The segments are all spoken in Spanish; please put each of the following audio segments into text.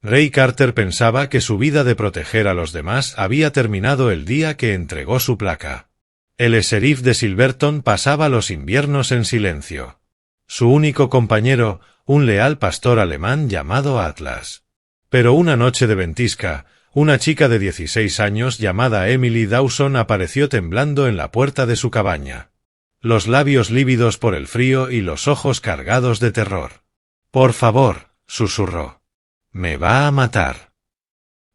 Ray Carter pensaba que su vida de proteger a los demás había terminado el día que entregó su placa. El sheriff de Silverton pasaba los inviernos en silencio. Su único compañero, un leal pastor alemán llamado Atlas. Pero una noche de ventisca, una chica de 16 años llamada Emily Dawson apareció temblando en la puerta de su cabaña. Los labios lívidos por el frío y los ojos cargados de terror. «Por favor», susurró. «Me va a matar».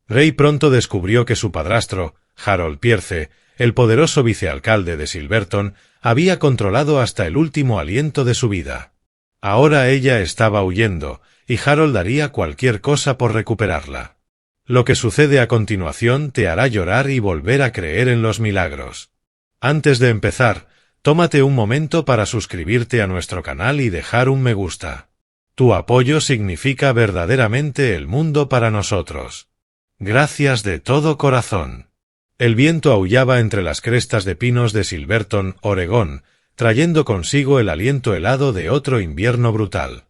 Ray pronto descubrió que su padrastro, Harold Pierce, el poderoso vicealcalde de Silverton, había controlado hasta el último aliento de su vida. Ahora ella estaba huyendo, y Harold daría cualquier cosa por recuperarla. Lo que sucede a continuación te hará llorar y volver a creer en los milagros. Antes de empezar, tómate un momento para suscribirte a nuestro canal y dejar un me gusta. Tu apoyo significa verdaderamente el mundo para nosotros. Gracias de todo corazón. El viento aullaba entre las crestas de pinos de Silverton, Oregón, trayendo consigo el aliento helado de otro invierno brutal.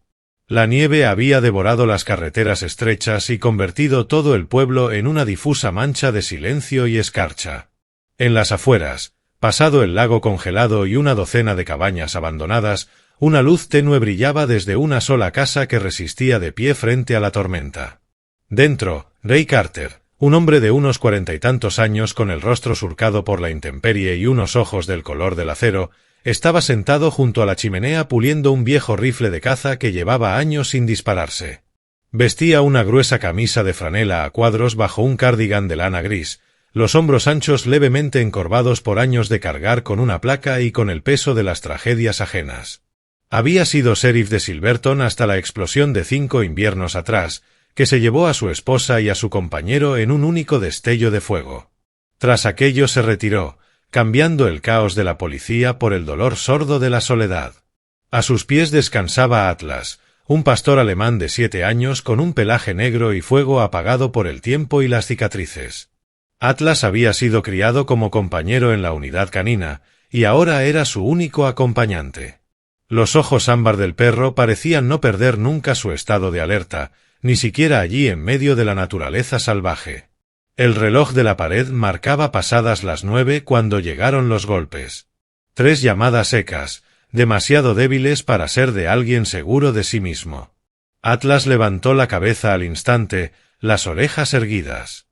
La nieve había devorado las carreteras estrechas y convertido todo el pueblo en una difusa mancha de silencio y escarcha. En las afueras, pasado el lago congelado y una docena de cabañas abandonadas, una luz tenue brillaba desde una sola casa que resistía de pie frente a la tormenta. Dentro, Ray Carter, un hombre de unos 40 y tantos años con el rostro surcado por la intemperie y unos ojos del color del acero, estaba sentado junto a la chimenea puliendo un viejo rifle de caza que llevaba años sin dispararse. Vestía una gruesa camisa de franela a cuadros bajo un cardigan de lana gris, los hombros anchos levemente encorvados por años de cargar con una placa y con el peso de las tragedias ajenas. Había sido sheriff de Silverton hasta la explosión de 5 inviernos atrás, que se llevó a su esposa y a su compañero en un único destello de fuego. Tras aquello se retiró, cambiando el caos de la policía por el dolor sordo de la soledad. A sus pies descansaba Atlas, un pastor alemán de 7 años con un pelaje negro y fuego apagado por el tiempo y las cicatrices. Atlas había sido criado como compañero en la unidad canina, y ahora era su único acompañante. Los ojos ámbar del perro parecían no perder nunca su estado de alerta, ni siquiera allí en medio de la naturaleza salvaje. El reloj de la pared marcaba pasadas las 9 cuando llegaron los golpes. 3 llamadas secas, demasiado débiles para ser de alguien seguro de sí mismo. Atlas levantó la cabeza al instante, las orejas erguidas.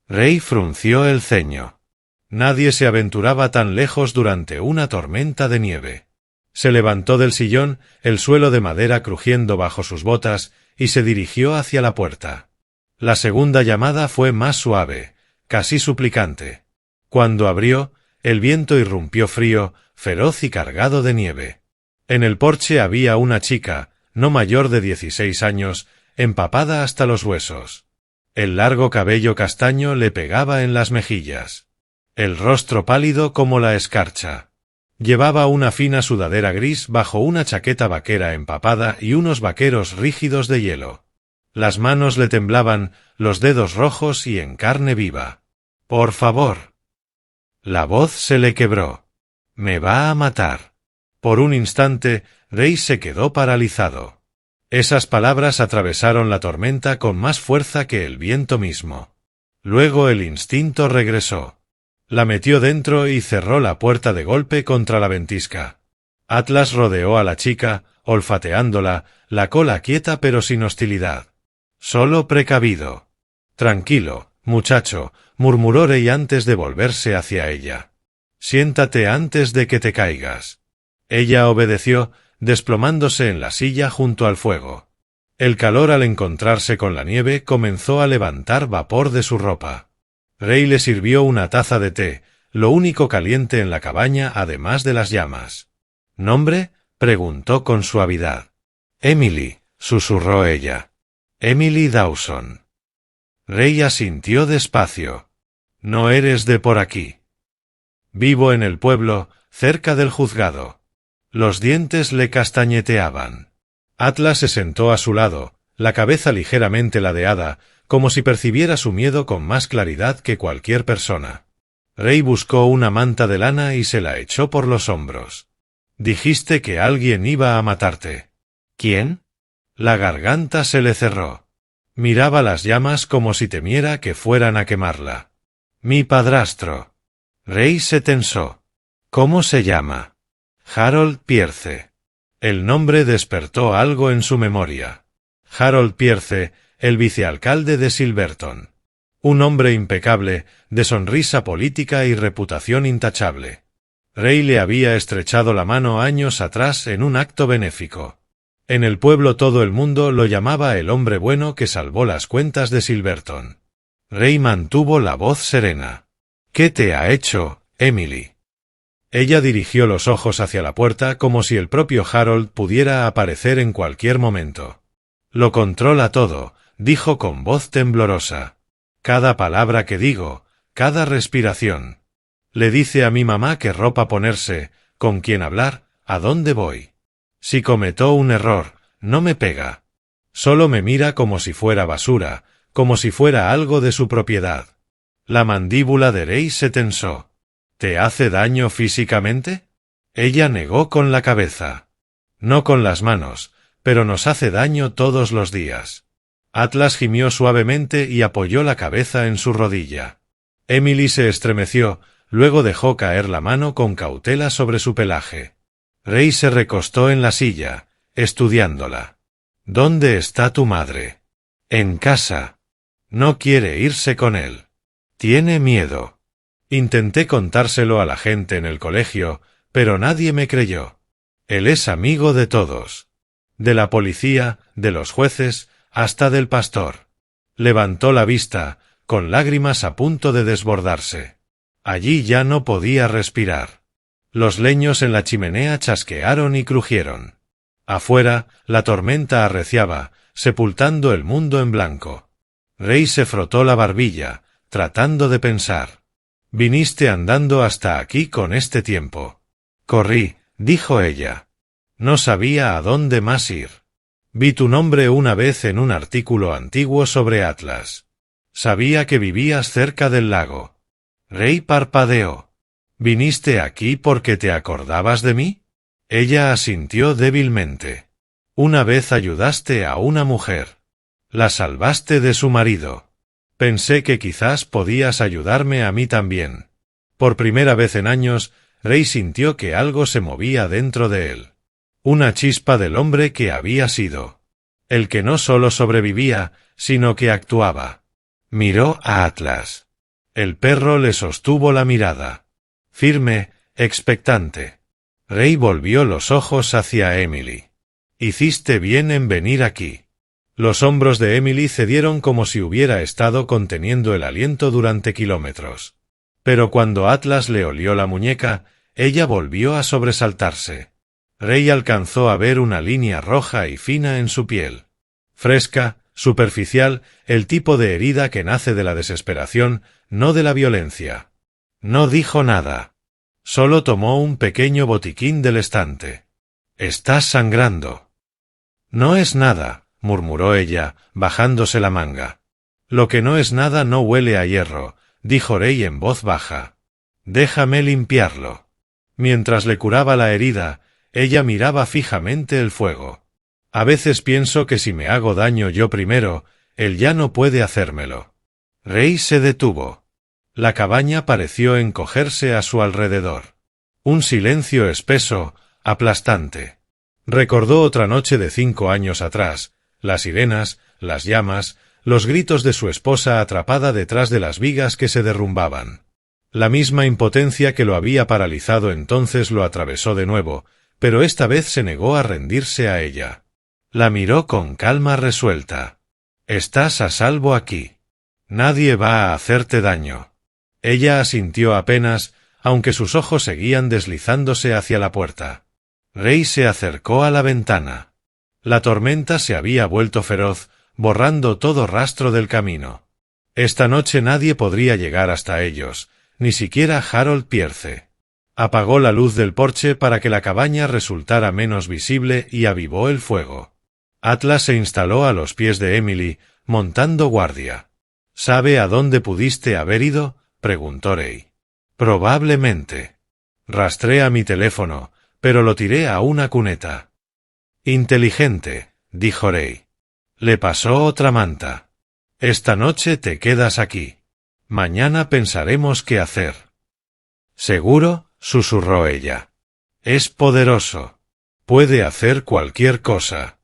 Ray frunció el ceño. Nadie se aventuraba tan lejos durante una tormenta de nieve. Se levantó del sillón, el suelo de madera crujiendo bajo sus botas, y se dirigió hacia la puerta. La segunda llamada fue más suave, casi suplicante. Cuando abrió, el viento irrumpió frío, feroz y cargado de nieve. En el porche había una chica, no mayor de 16 años, empapada hasta los huesos. El largo cabello castaño le pegaba en las mejillas. El rostro pálido como la escarcha. Llevaba una fina sudadera gris bajo una chaqueta vaquera empapada y unos vaqueros rígidos de hielo. Las manos le temblaban, los dedos rojos y en carne viva. «Por favor». La voz se le quebró. «Me va a matar». Por un instante, Ray se quedó paralizado. Esas palabras atravesaron la tormenta con más fuerza que el viento mismo. Luego el instinto regresó. La metió dentro y cerró la puerta de golpe contra la ventisca. Atlas rodeó a la chica, olfateándola, la cola quieta pero sin hostilidad. Solo precavido. «Tranquilo, muchacho», murmuró Ray antes de volverse hacia ella. «Siéntate antes de que te caigas». Ella obedeció, desplomándose en la silla junto al fuego. El calor al encontrarse con la nieve comenzó a levantar vapor de su ropa. Ray le sirvió una taza de té, lo único caliente en la cabaña además de las llamas. «¿Nombre?», preguntó con suavidad. «Emily», susurró ella. «Emily Dawson». Ray asintió despacio. «No eres de por aquí». «Vivo en el pueblo, cerca del juzgado». Los dientes le castañeteaban. Atlas se sentó a su lado, la cabeza ligeramente ladeada, como si percibiera su miedo con más claridad que cualquier persona. Ray buscó una manta de lana y se la echó por los hombros. «Dijiste que alguien iba a matarte». «¿Quién?». La garganta se le cerró. Miraba las llamas como si temiera que fueran a quemarla. Mi padrastro. Rey se tensó. ¿Cómo se llama? Harold Pierce. El nombre despertó algo en su memoria. Harold Pierce, el vicealcalde de Silverton. Un hombre impecable, de sonrisa política y reputación intachable. Rey le había estrechado la mano años atrás en un acto benéfico. En el pueblo todo el mundo lo llamaba el hombre bueno que salvó las cuentas de Silverton. Rey mantuvo la voz serena. ¿Qué te ha hecho, Emily? Ella dirigió los ojos hacia la puerta como si el propio Harold pudiera aparecer en cualquier momento. Lo controla todo, dijo con voz temblorosa. Cada palabra que digo, cada respiración. Le dice a mi mamá qué ropa ponerse, con quién hablar, a dónde voy. Si cometo un error, no me pega. Solo me mira como si fuera basura, como si fuera algo de su propiedad. La mandíbula de Rey se tensó. ¿Te hace daño físicamente? Ella negó con la cabeza. No con las manos, pero nos hace daño todos los días. Atlas gimió suavemente y apoyó la cabeza en su rodilla. Emily se estremeció, luego dejó caer la mano con cautela sobre su pelaje. Rey se recostó en la silla, estudiándola. ¿Dónde está tu madre? En casa. No quiere irse con él. Tiene miedo. Intenté contárselo a la gente en el colegio, pero nadie me creyó. Él es amigo de todos. De la policía, de los jueces, hasta del pastor. Levantó la vista, con lágrimas a punto de desbordarse. Allí ya no podía respirar. Los leños en la chimenea chasquearon y crujieron. Afuera, la tormenta arreciaba, sepultando el mundo en blanco. Rey se frotó la barbilla, tratando de pensar. Viniste andando hasta aquí con este tiempo. Corrí, dijo ella. No sabía a dónde más ir. Vi tu nombre una vez en un artículo antiguo sobre Atlas. Sabía que vivías cerca del lago. Rey parpadeó. ¿Viniste aquí porque te acordabas de mí? Ella asintió débilmente. Una vez ayudaste a una mujer. La salvaste de su marido. Pensé que quizás podías ayudarme a mí también. Por primera vez en años, Rey sintió que algo se movía dentro de él. Una chispa del hombre que había sido. El que no solo sobrevivía, sino que actuaba. Miró a Atlas. El perro le sostuvo la mirada. Firme, expectante. Rey volvió los ojos hacia Emily. Hiciste bien en venir aquí. Los hombros de Emily cedieron como si hubiera estado conteniendo el aliento durante kilómetros. Pero cuando Atlas le olió la muñeca, ella volvió a sobresaltarse. Rey alcanzó a ver una línea roja y fina en su piel. Fresca, superficial, el tipo de herida que nace de la desesperación, no de la violencia. No dijo nada. Solo tomó un pequeño botiquín del estante. «Estás sangrando». «No es nada», murmuró ella, bajándose la manga. «Lo que no es nada no huele a hierro», dijo Rey en voz baja. «Déjame limpiarlo». Mientras le curaba la herida, ella miraba fijamente el fuego. «A veces pienso que si me hago daño yo primero, él ya no puede hacérmelo». Rey se detuvo. La cabaña pareció encogerse a su alrededor. Un silencio espeso, aplastante. Recordó otra noche de 5 años atrás, las sirenas, las llamas, los gritos de su esposa atrapada detrás de las vigas que se derrumbaban. La misma impotencia que lo había paralizado entonces lo atravesó de nuevo, pero esta vez se negó a rendirse a ella. La miró con calma resuelta. «Estás a salvo aquí. Nadie va a hacerte daño». Ella asintió apenas, aunque sus ojos seguían deslizándose hacia la puerta. Rey se acercó a la ventana. La tormenta se había vuelto feroz, borrando todo rastro del camino. Esta noche nadie podría llegar hasta ellos, ni siquiera Harold Pierce. Apagó la luz del porche para que la cabaña resultara menos visible y avivó el fuego. Atlas se instaló a los pies de Emily, montando guardia. «¿Sabe a dónde pudiste haber ido?», preguntó Rey. «Probablemente. Rastré a mi teléfono, pero lo tiré a una cuneta». «Inteligente», dijo Rey. Le pasó otra manta. Esta noche te quedas aquí. Mañana pensaremos qué hacer. ¿Seguro?, susurró ella. Es poderoso. Puede hacer cualquier cosa.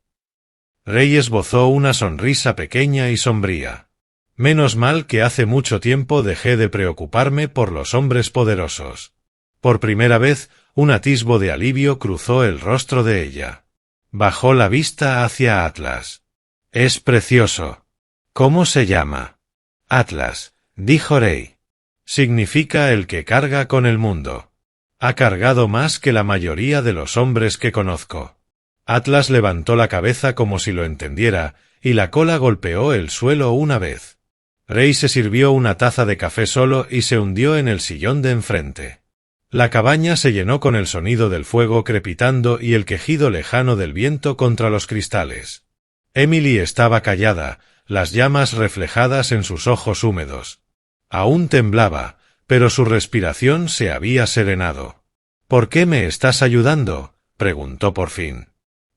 Rey esbozó una sonrisa pequeña y sombría. Menos mal que hace mucho tiempo dejé de preocuparme por los hombres poderosos. Por primera vez, un atisbo de alivio cruzó el rostro de ella. Bajó la vista hacia Atlas. Es precioso. ¿Cómo se llama? Atlas, dijo Rey. Significa el que carga con el mundo. Ha cargado más que la mayoría de los hombres que conozco. Atlas levantó la cabeza como si lo entendiera, y la cola golpeó el suelo una vez. Rey se sirvió una taza de café solo y se hundió en el sillón de enfrente. La cabaña se llenó con el sonido del fuego crepitando y el quejido lejano del viento contra los cristales. Emily estaba callada, las llamas reflejadas en sus ojos húmedos. Aún temblaba, pero su respiración se había serenado. ¿Por qué me estás ayudando?, preguntó por fin.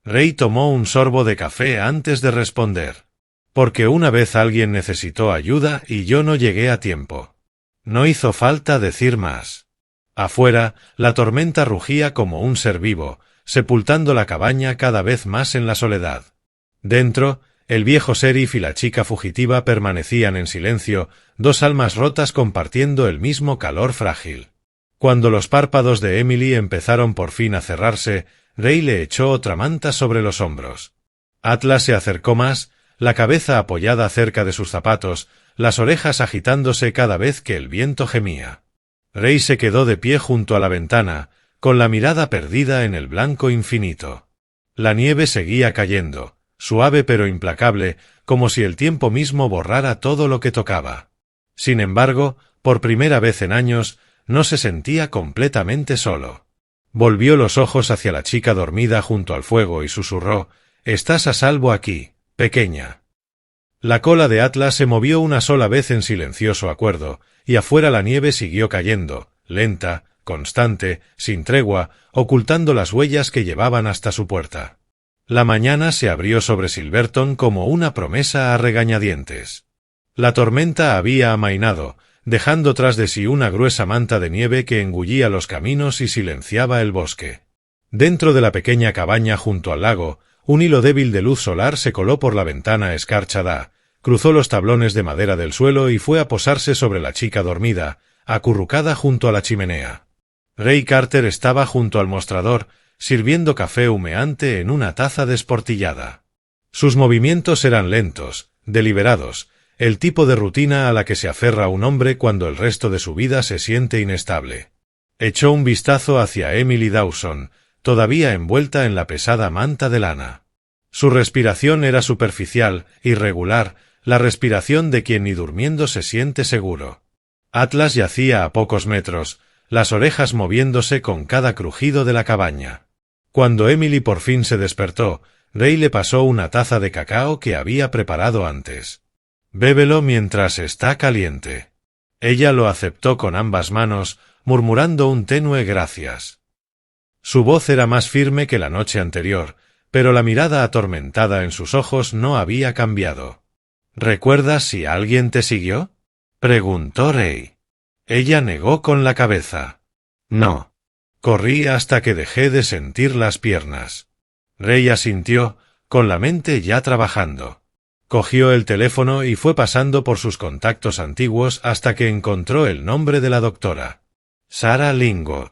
Rey tomó un sorbo de café antes de responder. Porque una vez alguien necesitó ayuda y yo no llegué a tiempo. No hizo falta decir más. Afuera, la tormenta rugía como un ser vivo, sepultando la cabaña cada vez más en la soledad. Dentro, el viejo sheriff y la chica fugitiva permanecían en silencio, dos almas rotas compartiendo el mismo calor frágil. Cuando los párpados de Emily empezaron por fin a cerrarse, Rey le echó otra manta sobre los hombros. Atlas se acercó más, la cabeza apoyada cerca de sus zapatos, las orejas agitándose cada vez que el viento gemía. Rey se quedó de pie junto a la ventana, con la mirada perdida en el blanco infinito. La nieve seguía cayendo, suave pero implacable, como si el tiempo mismo borrara todo lo que tocaba. Sin embargo, por primera vez en años, no se sentía completamente solo. Volvió los ojos hacia la chica dormida junto al fuego y susurró: «Estás a salvo aquí, pequeña». La cola de Atlas se movió una sola vez en silencioso acuerdo, y afuera la nieve siguió cayendo, lenta, constante, sin tregua, ocultando las huellas que llevaban hasta su puerta. La mañana se abrió sobre Silverton como una promesa a regañadientes. La tormenta había amainado, dejando tras de sí una gruesa manta de nieve que engullía los caminos y silenciaba el bosque. Dentro de la pequeña cabaña junto al lago, un hilo débil de luz solar se coló por la ventana escarchada, cruzó los tablones de madera del suelo y fue a posarse sobre la chica dormida, acurrucada junto a la chimenea. Ray Carter estaba junto al mostrador, sirviendo café humeante en una taza desportillada. Sus movimientos eran lentos, deliberados, el tipo de rutina a la que se aferra un hombre cuando el resto de su vida se siente inestable. Echó un vistazo hacia Emily Dawson, todavía envuelta en la pesada manta de lana. Su respiración era superficial, irregular, la respiración de quien ni durmiendo se siente seguro. Atlas yacía a pocos metros, las orejas moviéndose con cada crujido de la cabaña. Cuando Emily por fin se despertó, Ray le pasó una taza de cacao que había preparado antes. «Bébelo mientras está caliente». Ella lo aceptó con ambas manos, murmurando un tenue gracias. Su voz era más firme que la noche anterior, pero la mirada atormentada en sus ojos no había cambiado. «¿Recuerdas si alguien te siguió?», preguntó Ray. Ella negó con la cabeza. «No. Corrí hasta que dejé de sentir las piernas». Ray asintió, con la mente ya trabajando. Cogió el teléfono y fue pasando por sus contactos antiguos hasta que encontró el nombre de la doctora. Sarah Lingwood.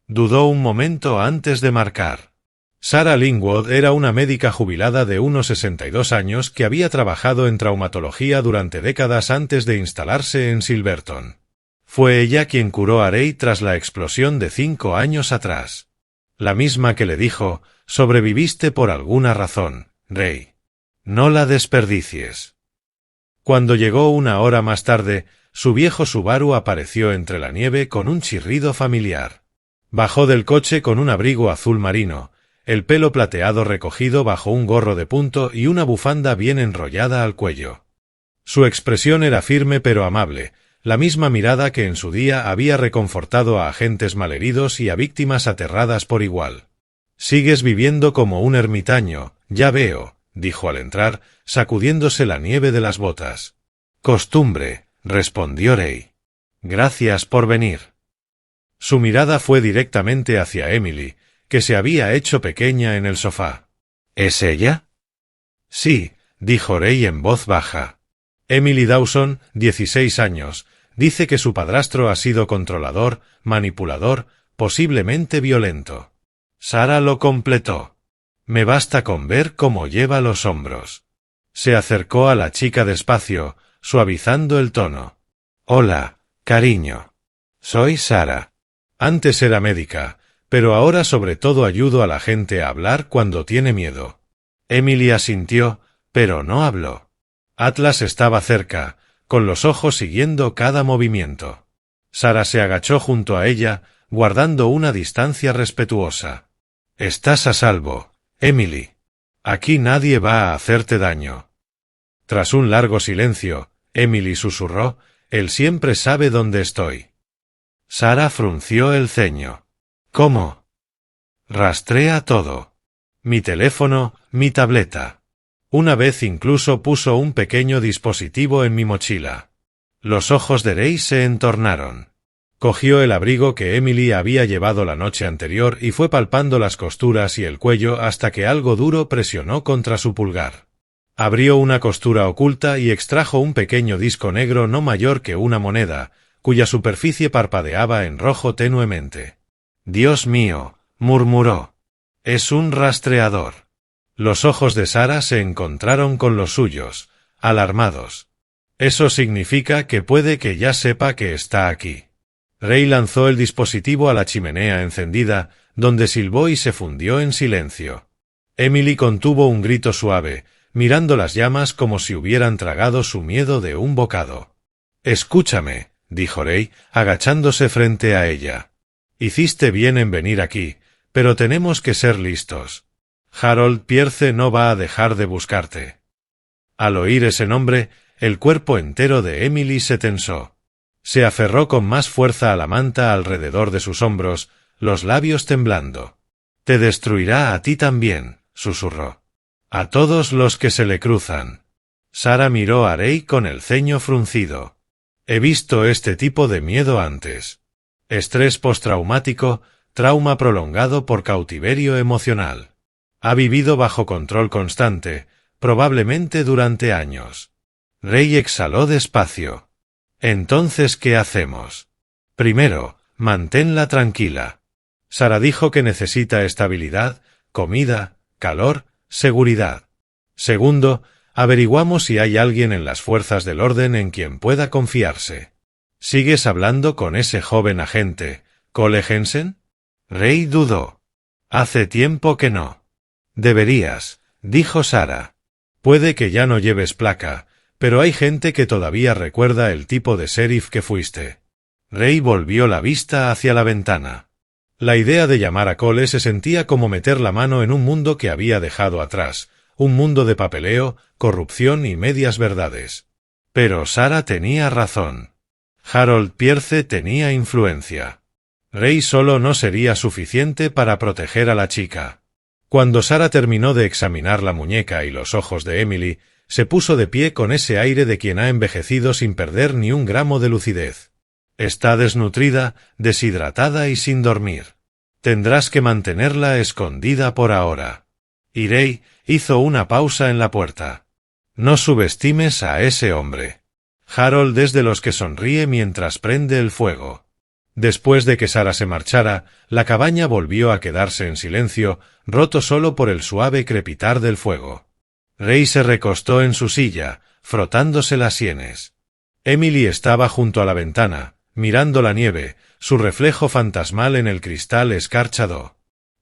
Dudó un momento antes de marcar. Sarah Lingwood era una médica jubilada de unos 62 años que había trabajado en traumatología durante décadas antes de instalarse en Silverton. Fue ella quien curó a Ray tras la explosión de 5 años atrás. La misma que le dijo: «Sobreviviste por alguna razón, Ray. No la desperdicies». Cuando llegó una hora más tarde, su viejo Subaru apareció entre la nieve con un chirrido familiar. Bajó del coche con un abrigo azul marino, el pelo plateado recogido bajo un gorro de punto y una bufanda bien enrollada al cuello. Su expresión era firme pero amable, la misma mirada que en su día había reconfortado a agentes malheridos y a víctimas aterradas por igual. «Sigues viviendo como un ermitaño, ya veo», dijo al entrar, sacudiéndose la nieve de las botas. Costumbre, respondió Rey. Gracias por venir. Su mirada fue directamente hacia Emily, que se había hecho pequeña en el sofá. ¿Es ella? Sí, dijo Rey en voz baja. Emily Dawson, 16 años, dice que su padrastro ha sido controlador, manipulador, posiblemente violento. Sarah lo completó. Me basta con ver cómo lleva los hombros. Se acercó a la chica despacio, suavizando el tono. Hola, cariño. Soy Sarah. Antes era médica, pero ahora sobre todo ayudo a la gente a hablar cuando tiene miedo. Emily asintió, pero no habló. Atlas estaba cerca, con los ojos siguiendo cada movimiento. Sarah se agachó junto a ella, guardando una distancia respetuosa. Estás a salvo, Emily. Aquí nadie va a hacerte daño. Tras un largo silencio, Emily susurró, él siempre sabe dónde estoy. Sarah frunció el ceño. ¿Cómo? Rastrea todo. Mi teléfono, mi tableta. Una vez incluso puso un pequeño dispositivo en mi mochila. Los ojos de Rey se entornaron. Cogió el abrigo que Emily había llevado la noche anterior y fue palpando las costuras y el cuello hasta que algo duro presionó contra su pulgar. Abrió una costura oculta y extrajo un pequeño disco negro no mayor que una moneda, cuya superficie parpadeaba en rojo tenuemente. «Dios mío», murmuró. «Es un rastreador». Los ojos de Sarah se encontraron con los suyos, alarmados. «Eso significa que puede que ya sepa que está aquí». Rey lanzó el dispositivo a la chimenea encendida, donde silbó y se fundió en silencio. Emily contuvo un grito suave, mirando las llamas como si hubieran tragado su miedo de un bocado. «Escúchame», dijo Rey, agachándose frente a ella. «Hiciste bien en venir aquí, pero tenemos que ser listos. Harold Pierce no va a dejar de buscarte». Al oír ese nombre, el cuerpo entero de Emily se tensó. Se aferró con más fuerza a la manta alrededor de sus hombros, los labios temblando. «Te destruirá a ti también», susurró. «A todos los que se le cruzan». Sarah miró a Rey con el ceño fruncido. «He visto este tipo de miedo antes. Estrés postraumático, trauma prolongado por cautiverio emocional. Ha vivido bajo control constante, probablemente durante años». Rey exhaló despacio. «Entonces, ¿qué hacemos? Primero, manténla tranquila». Sarah dijo que necesita estabilidad, comida, calor, seguridad. Segundo, averiguamos si hay alguien en las fuerzas del orden en quien pueda confiarse. ¿Sigues hablando con ese joven agente, Cole Jensen? Rey dudó. «Hace tiempo que no». «Deberías», dijo Sarah. «Puede que ya no lleves placa, pero hay gente que todavía recuerda el tipo de sheriff que fuiste». Rey volvió la vista hacia la ventana. La idea de llamar a Cole se sentía como meter la mano en un mundo que había dejado atrás, un mundo de papeleo, corrupción y medias verdades. Pero Sarah tenía razón. Harold Pierce tenía influencia. Rey solo no sería suficiente para proteger a la chica. Cuando Sarah terminó de examinar la muñeca y los ojos de Emily, se puso de pie con ese aire de quien ha envejecido sin perder ni un gramo de lucidez. «Está desnutrida, deshidratada y sin dormir. Tendrás que mantenerla escondida por ahora». Y Rey hizo una pausa en la puerta. «No subestimes a ese hombre. Harold es de los que sonríe mientras prende el fuego». Después de que Sarah se marchara, la cabaña volvió a quedarse en silencio, roto solo por el suave crepitar del fuego. Rey se recostó en su silla, frotándose las sienes. Emily estaba junto a la ventana, mirando la nieve, su reflejo fantasmal en el cristal escarchado.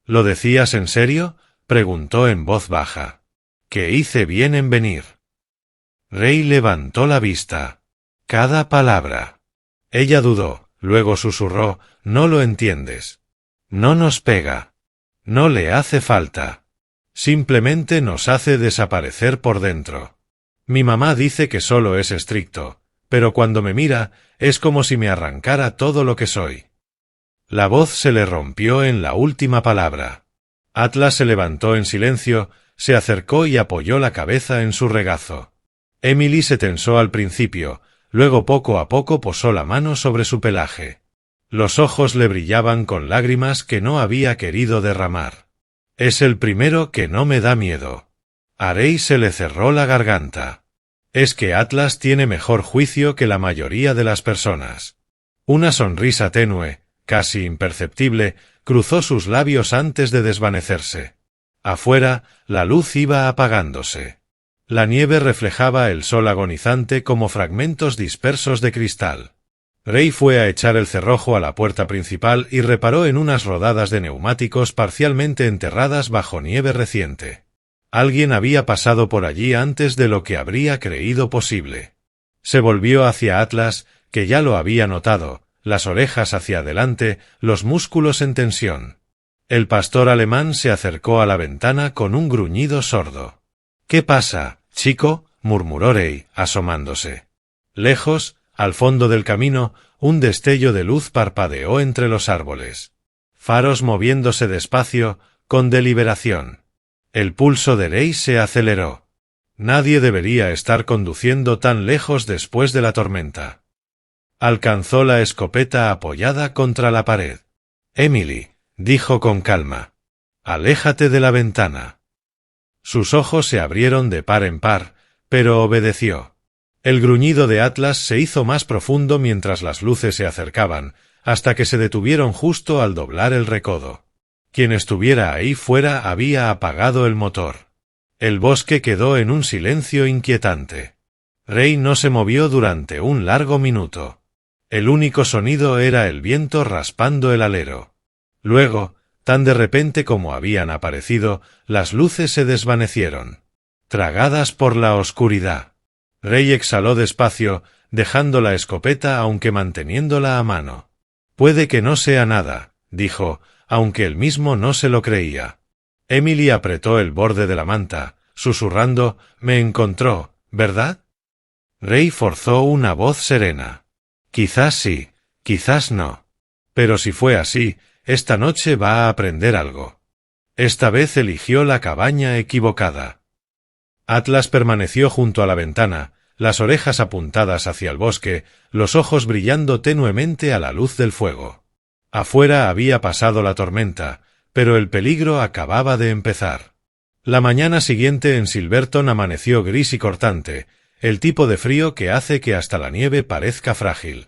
«¿Lo decías en serio?», preguntó en voz baja. «Que hice bien en venir». Rey levantó la vista. «Cada palabra». Ella dudó, luego susurró: «No lo entiendes. No nos pega. No le hace falta. Simplemente nos hace desaparecer por dentro. Mi mamá dice que solo es estricto, pero cuando me mira, es como si me arrancara todo lo que soy». La voz se le rompió en la última palabra. Atlas se levantó en silencio, se acercó y apoyó la cabeza en su regazo. Emily se tensó al principio, luego poco a poco posó la mano sobre su pelaje. Los ojos le brillaban con lágrimas que no había querido derramar. «Es el primero que no me da miedo». A Rey se le cerró la garganta. «Es que Atlas tiene mejor juicio que la mayoría de las personas». Una sonrisa tenue, casi imperceptible, cruzó sus labios antes de desvanecerse. Afuera, la luz iba apagándose. La nieve reflejaba el sol agonizante como fragmentos dispersos de cristal. Rey fue a echar el cerrojo a la puerta principal y reparó en unas rodadas de neumáticos parcialmente enterradas bajo nieve reciente. Alguien había pasado por allí antes de lo que habría creído posible. Se volvió hacia Atlas, que ya lo había notado, las orejas hacia adelante, los músculos en tensión. El pastor alemán se acercó a la ventana con un gruñido sordo. «¿Qué pasa, chico?», murmuró Rey, asomándose. Lejos, al fondo del camino, un destello de luz parpadeó entre los árboles. Faros moviéndose despacio, con deliberación. El pulso de Rey se aceleró. Nadie debería estar conduciendo tan lejos después de la tormenta. Alcanzó la escopeta apoyada contra la pared. «Emily», dijo con calma, «aléjate de la ventana». Sus ojos se abrieron de par en par, pero obedeció. El gruñido de Atlas se hizo más profundo mientras las luces se acercaban, hasta que se detuvieron justo al doblar el recodo. Quien estuviera ahí fuera había apagado el motor. El bosque quedó en un silencio inquietante. Rey no se movió durante un largo minuto. El único sonido era el viento raspando el alero. Luego, tan de repente como habían aparecido, las luces se desvanecieron, tragadas por la oscuridad. Rey exhaló despacio, dejando la escopeta aunque manteniéndola a mano. «Puede que no sea nada», dijo, aunque él mismo no se lo creía. Emily apretó el borde de la manta, susurrando, «Me encontró, ¿verdad?». Rey forzó una voz serena. «Quizás sí, quizás no. Pero si fue así, esta noche va a aprender algo». Esta vez eligió la cabaña equivocada. Atlas permaneció junto a la ventana, las orejas apuntadas hacia el bosque, los ojos brillando tenuemente a la luz del fuego. Afuera había pasado la tormenta, pero el peligro acababa de empezar. La mañana siguiente en Silverton amaneció gris y cortante, el tipo de frío que hace que hasta la nieve parezca frágil.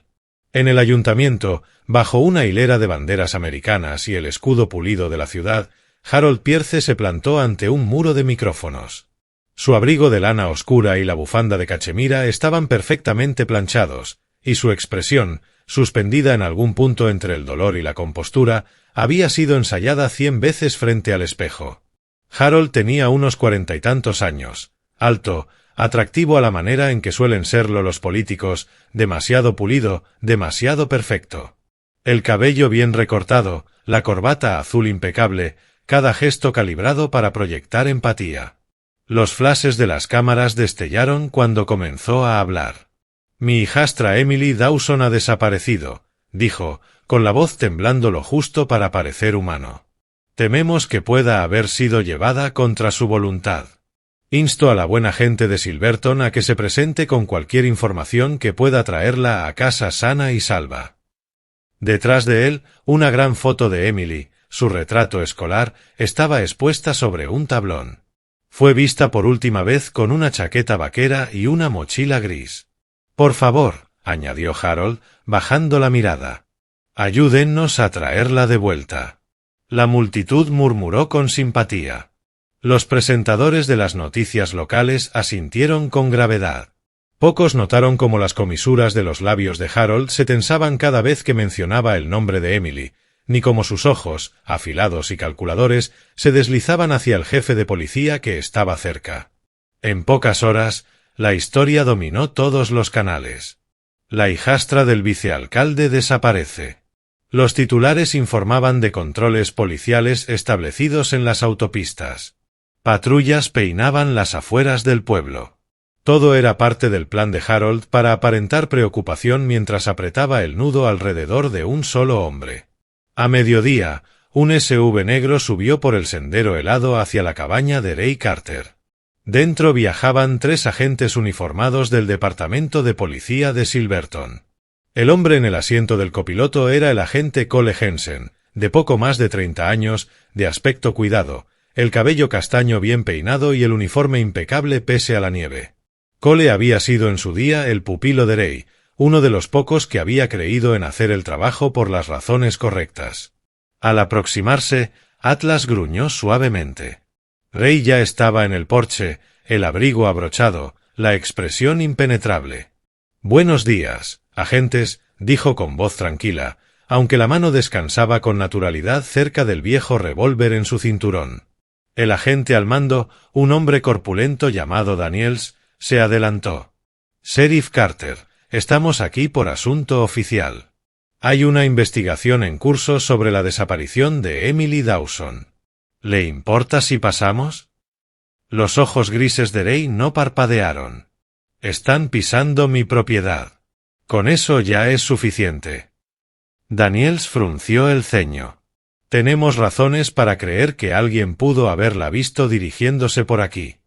En el ayuntamiento, bajo una hilera de banderas americanas y el escudo pulido de la ciudad, Harold Pierce se plantó ante un muro de micrófonos. Su abrigo de lana oscura y la bufanda de cachemira estaban perfectamente planchados, y su expresión, suspendida en algún punto entre el dolor y la compostura, había sido ensayada 100 veces frente al espejo. Harold tenía unos 40 y tantos años, alto, atractivo a la manera en que suelen serlo los políticos, demasiado pulido, demasiado perfecto. El cabello bien recortado, la corbata azul impecable, cada gesto calibrado para proyectar empatía. Los flashes de las cámaras destellaron cuando comenzó a hablar. «Mi hijastra Emily Dawson ha desaparecido», dijo, con la voz temblando lo justo para parecer humano. «Tememos que pueda haber sido llevada contra su voluntad. Insto a la buena gente de Silverton a que se presente con cualquier información que pueda traerla a casa sana y salva». Detrás de él, una gran foto de Emily, su retrato escolar, estaba expuesta sobre un tablón. Fue vista por última vez con una chaqueta vaquera y una mochila gris. «Por favor», añadió Harold, bajando la mirada, «ayúdennos a traerla de vuelta». La multitud murmuró con simpatía. Los presentadores de las noticias locales asintieron con gravedad. Pocos notaron cómo las comisuras de los labios de Harold se tensaban cada vez que mencionaba el nombre de Emily, ni cómo sus ojos, afilados y calculadores, se deslizaban hacia el jefe de policía que estaba cerca. En pocas horas, la historia dominó todos los canales. La hijastra del vicealcalde desaparece. Los titulares informaban de controles policiales establecidos en las autopistas. Patrullas peinaban las afueras del pueblo. Todo era parte del plan de Harold para aparentar preocupación mientras apretaba el nudo alrededor de un solo hombre. A mediodía, un SUV negro subió por el sendero helado hacia la cabaña de Ray Carter. Dentro viajaban 3 agentes uniformados del Departamento de Policía de Silverton. El hombre en el asiento del copiloto era el agente Cole Jensen, de poco más de 30 años, de aspecto cuidado, el cabello castaño bien peinado y el uniforme impecable pese a la nieve. Cole había sido en su día el pupilo de Ray, uno de los pocos que había creído en hacer el trabajo por las razones correctas. Al aproximarse, Atlas gruñó suavemente. Ray ya estaba en el porche, el abrigo abrochado, la expresión impenetrable. «Buenos días, agentes», dijo con voz tranquila, aunque la mano descansaba con naturalidad cerca del viejo revólver en su cinturón. El agente al mando, un hombre corpulento llamado Daniels, se adelantó. «Sheriff Carter, estamos aquí por asunto oficial. Hay una investigación en curso sobre la desaparición de Emily Dawson. ¿Le importa si pasamos?» Los ojos grises de Ray no parpadearon. «Están pisando mi propiedad. Con eso ya es suficiente». Daniels frunció el ceño. «Tenemos razones para creer que alguien pudo haberla visto dirigiéndose por aquí.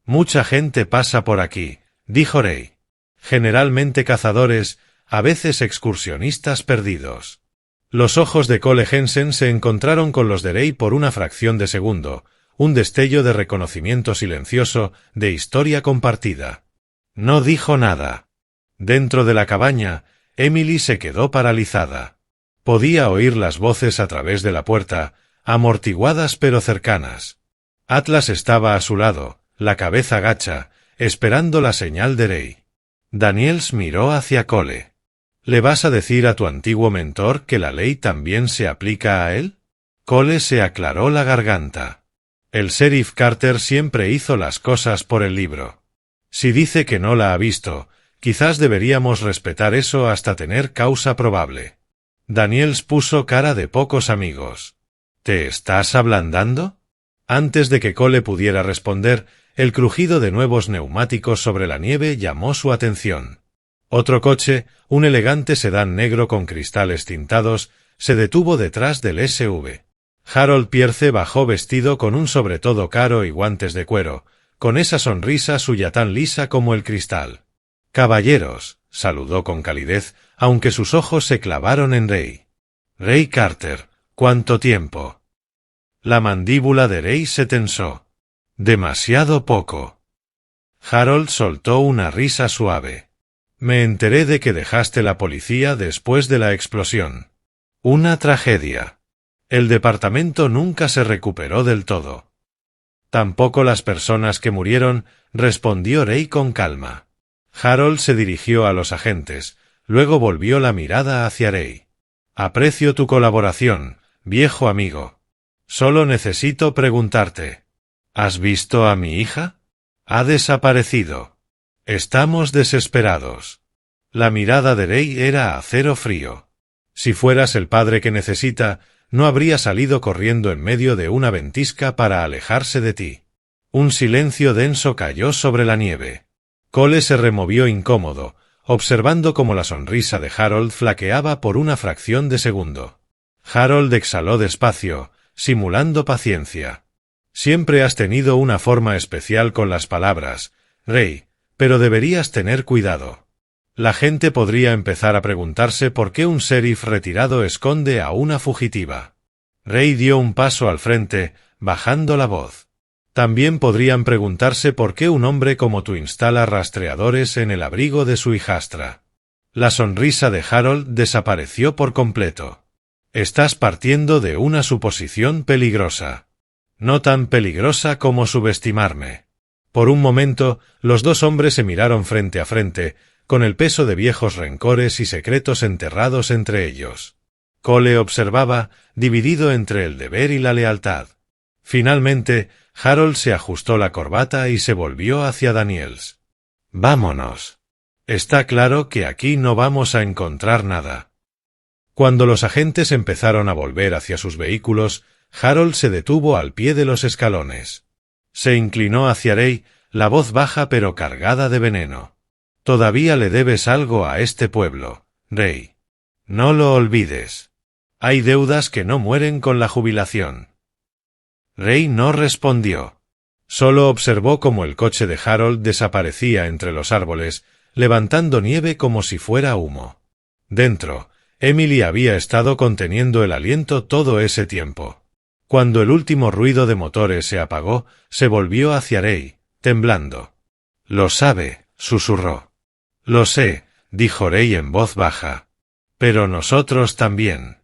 Mucha gente pasa por aquí», dijo Ray. «Generalmente cazadores, a veces excursionistas perdidos». Los ojos de Cole Jensen se encontraron con los de Ray por una fracción de segundo, un destello de reconocimiento silencioso, de historia compartida. No dijo nada. Dentro de la cabaña, Emily se quedó paralizada. Podía oír las voces a través de la puerta, amortiguadas pero cercanas. Atlas estaba a su lado, la cabeza gacha, esperando la señal de Ray. Daniels miró hacia Cole. «¿Le vas a decir a tu antiguo mentor que la ley también se aplica a él?» Cole se aclaró la garganta. «El sheriff Carter siempre hizo las cosas por el libro. Si dice que no la ha visto, quizás deberíamos respetar eso hasta tener causa probable». Daniels puso cara de pocos amigos. «¿Te estás ablandando?» Antes de que Cole pudiera responder, el crujido de nuevos neumáticos sobre la nieve llamó su atención. Otro coche, un elegante sedán negro con cristales tintados, se detuvo detrás del SUV. Harold Pierce bajó vestido con un sobretodo caro y guantes de cuero, con esa sonrisa suya tan lisa como el cristal. «Caballeros», saludó con calidez, aunque sus ojos se clavaron en Ray. «Ray Carter, ¿cuánto tiempo?» La mandíbula de Ray se tensó. «Demasiado poco». Harold soltó una risa suave. «Me enteré de que dejaste la policía después de la explosión. Una tragedia. El departamento nunca se recuperó del todo». «Tampoco las personas que murieron», respondió Ray con calma. Harold se dirigió a los agentes, luego volvió la mirada hacia Ray. «Aprecio tu colaboración, viejo amigo. Solo necesito preguntarte. ¿Has visto a mi hija? Ha desaparecido. Estamos desesperados». La mirada de Ray era acero frío. «Si fueras el padre que necesita, no habría salido corriendo en medio de una ventisca para alejarse de ti». Un silencio denso cayó sobre la nieve. Cole se removió incómodo, observando cómo la sonrisa de Harold flaqueaba por una fracción de segundo. Harold exhaló despacio, simulando paciencia. «Siempre has tenido una forma especial con las palabras, Ray, pero deberías tener cuidado. La gente podría empezar a preguntarse por qué un sheriff retirado esconde a una fugitiva». Ray dio un paso al frente, bajando la voz. «También podrían preguntarse por qué un hombre como tú instala rastreadores en el abrigo de su hijastra». La sonrisa de Harold desapareció por completo. «Estás partiendo de una suposición peligrosa. No tan peligrosa como subestimarme». Por un momento, los dos hombres se miraron frente a frente, con el peso de viejos rencores y secretos enterrados entre ellos. Cole observaba, dividido entre el deber y la lealtad. Finalmente, Harold se ajustó la corbata y se volvió hacia Daniels. «Vámonos. Está claro que aquí no vamos a encontrar nada». Cuando los agentes empezaron a volver hacia sus vehículos, Harold se detuvo al pie de los escalones. Se inclinó hacia Ray, la voz baja pero cargada de veneno. «Todavía le debes algo a este pueblo, Ray. No lo olvides. Hay deudas que no mueren con la jubilación». Ray no respondió. Solo observó cómo el coche de Harold desaparecía entre los árboles, levantando nieve como si fuera humo. Dentro, Emily había estado conteniendo el aliento todo ese tiempo. Cuando el último ruido de motores se apagó, se volvió hacia Ray, temblando. «Lo sabe», susurró. «Lo sé», dijo Ray en voz baja. «Pero nosotros también».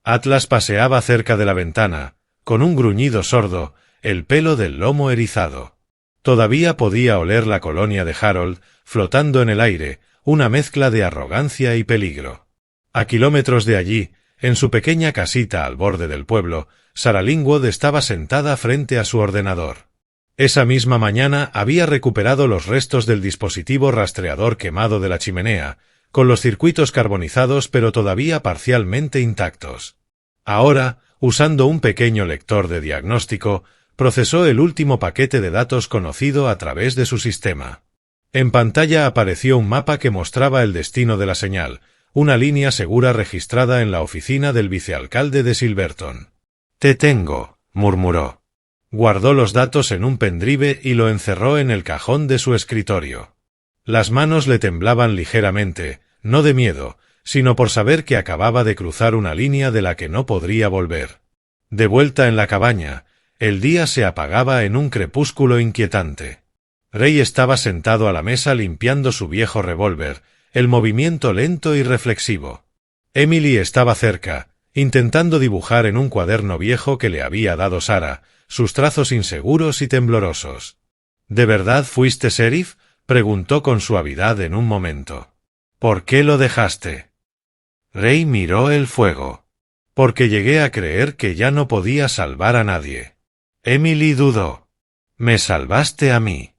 Atlas paseaba cerca de la ventana, con un gruñido sordo, el pelo del lomo erizado. Todavía podía oler la colonia de Harold, flotando en el aire, una mezcla de arrogancia y peligro. A kilómetros de allí, en su pequeña casita al borde del pueblo, Sarah Linwood estaba sentada frente a su ordenador. Esa misma mañana había recuperado los restos del dispositivo rastreador quemado de la chimenea, con los circuitos carbonizados pero todavía parcialmente intactos. Ahora, usando un pequeño lector de diagnóstico, procesó el último paquete de datos conocido a través de su sistema. En pantalla apareció un mapa que mostraba el destino de la señal, una línea segura registrada en la oficina del vicealcalde de Silverton. «Te tengo», murmuró. Guardó los datos en un pendrive y lo encerró en el cajón de su escritorio. Las manos le temblaban ligeramente, no de miedo, sino por saber que acababa de cruzar una línea de la que no podría volver. De vuelta en la cabaña, el día se apagaba en un crepúsculo inquietante. Ray estaba sentado a la mesa limpiando su viejo revólver, el movimiento lento y reflexivo. Emily estaba cerca, intentando dibujar en un cuaderno viejo que le había dado Sarah, sus trazos inseguros y temblorosos. «¿De verdad fuiste sheriff?», preguntó con suavidad en un momento. «¿Por qué lo dejaste?». Ray miró el fuego. «Porque llegué a creer que ya no podía salvar a nadie». Emily dudó. «¿Me salvaste a mí?».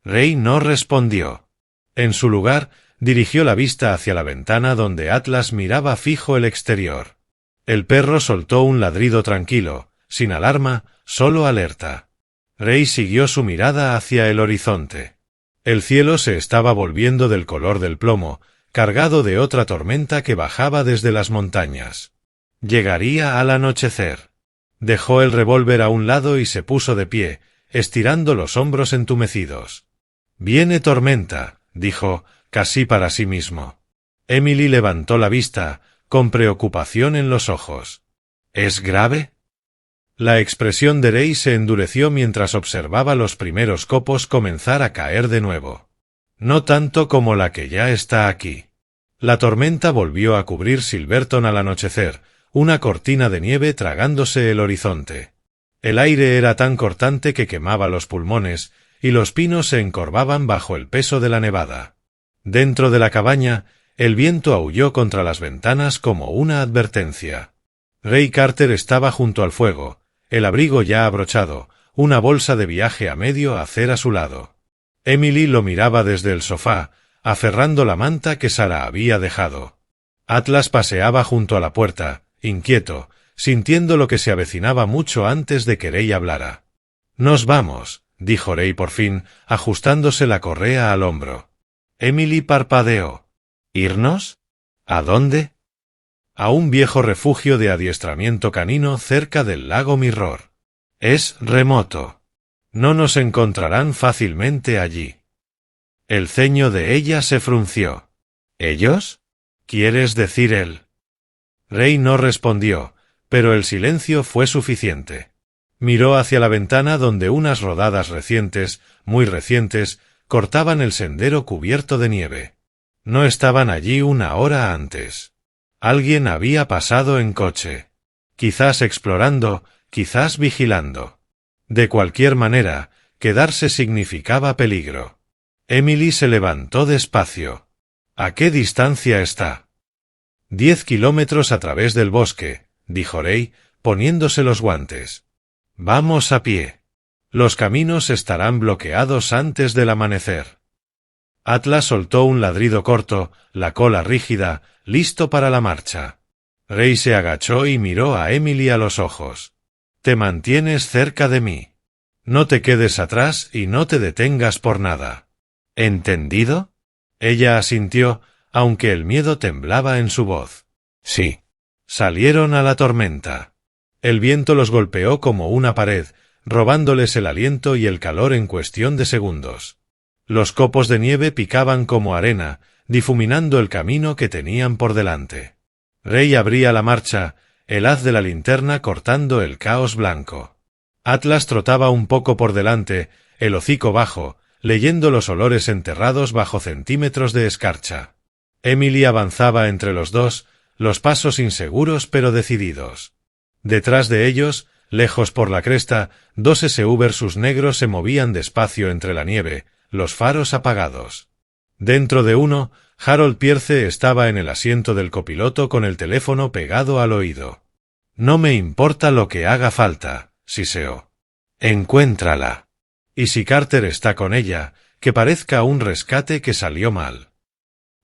Ray no respondió. En su lugar, dirigió la vista hacia la ventana donde Atlas miraba fijo el exterior. El perro soltó un ladrido tranquilo, sin alarma, solo alerta. Ray siguió su mirada hacia el horizonte. El cielo se estaba volviendo del color del plomo, cargado de otra tormenta que bajaba desde las montañas. Llegaría al anochecer. Dejó el revólver a un lado y se puso de pie, estirando los hombros entumecidos. «Viene tormenta», dijo, casi para sí mismo. Emily levantó la vista, con preocupación en los ojos. «¿Es grave?». La expresión de Ray se endureció mientras observaba los primeros copos comenzar a caer de nuevo. «No tanto como la que ya está aquí». La tormenta volvió a cubrir Silverton al anochecer, una cortina de nieve tragándose el horizonte. El aire era tan cortante que quemaba los pulmones, y los pinos se encorvaban bajo el peso de la nevada. Dentro de la cabaña, el viento aulló contra las ventanas como una advertencia. Ray Carter estaba junto al fuego, el abrigo ya abrochado, una bolsa de viaje a medio hacer a su lado. Emily lo miraba desde el sofá, aferrando la manta que Sarah había dejado. Atlas paseaba junto a la puerta, inquieto, sintiendo lo que se avecinaba mucho antes de que Ray hablara. «Nos vamos», dijo Ray por fin, ajustándose la correa al hombro. Emily parpadeó. «¿Irnos? ¿A dónde?» «A un viejo refugio de adiestramiento canino cerca del lago Mirror. Es remoto. No nos encontrarán fácilmente allí». El ceño de ella se frunció. «¿Ellos? ¿Quieres decir él?» Ray no respondió, pero el silencio fue suficiente. Miró hacia la ventana donde unas rodadas recientes, muy recientes, cortaban el sendero cubierto de nieve. No estaban allí una hora antes. Alguien había pasado en coche. Quizás explorando, quizás vigilando. De cualquier manera, quedarse significaba peligro. Emily se levantó despacio. «¿A qué distancia está?» 10 kilómetros a través del bosque», dijo Ray, poniéndose los guantes. «Vamos a pie. Los caminos estarán bloqueados antes del amanecer». Atlas soltó un ladrido corto, la cola rígida, listo para la marcha. Ray se agachó y miró a Emily a los ojos. «Te mantienes cerca de mí. No te quedes atrás y no te detengas por nada. ¿Entendido?» Ella asintió, aunque el miedo temblaba en su voz. «Sí». Salieron a la tormenta. El viento los golpeó como una pared, robándoles el aliento y el calor en cuestión de segundos. Los copos de nieve picaban como arena, difuminando el camino que tenían por delante. Rey abría la marcha, el haz de la linterna cortando el caos blanco. Atlas trotaba un poco por delante, el hocico bajo, leyendo los olores enterrados bajo centímetros de escarcha. Emily avanzaba entre los dos, los pasos inseguros pero decididos. Detrás de ellos, lejos por la cresta, dos SUVs negros se movían despacio entre la nieve, los faros apagados. Dentro de uno, Harold Pierce estaba en el asiento del copiloto con el teléfono pegado al oído. «No me importa lo que haga falta», siseó. «Encuéntrala. Y si Carter está con ella, que parezca un rescate que salió mal».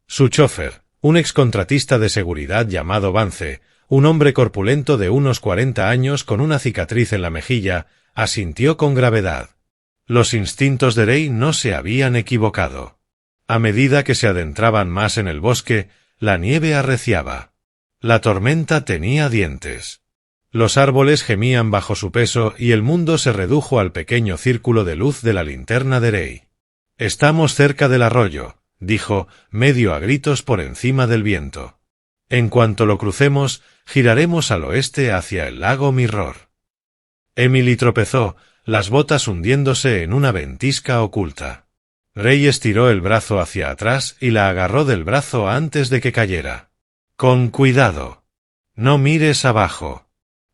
Su chofer, un excontratista de seguridad llamado Vance, un hombre corpulento de unos 40 años con una cicatriz en la mejilla, asintió con gravedad. Los instintos de Rey no se habían equivocado. A medida que se adentraban más en el bosque, la nieve arreciaba. La tormenta tenía dientes. Los árboles gemían bajo su peso y el mundo se redujo al pequeño círculo de luz de la linterna de Rey. «Estamos cerca del arroyo», dijo, medio a gritos por encima del viento. «En cuanto lo crucemos, giraremos al oeste hacia el lago Mirror». Emily tropezó, las botas hundiéndose en una ventisca oculta. Rey estiró el brazo hacia atrás y la agarró del brazo antes de que cayera. «Con cuidado. No mires abajo.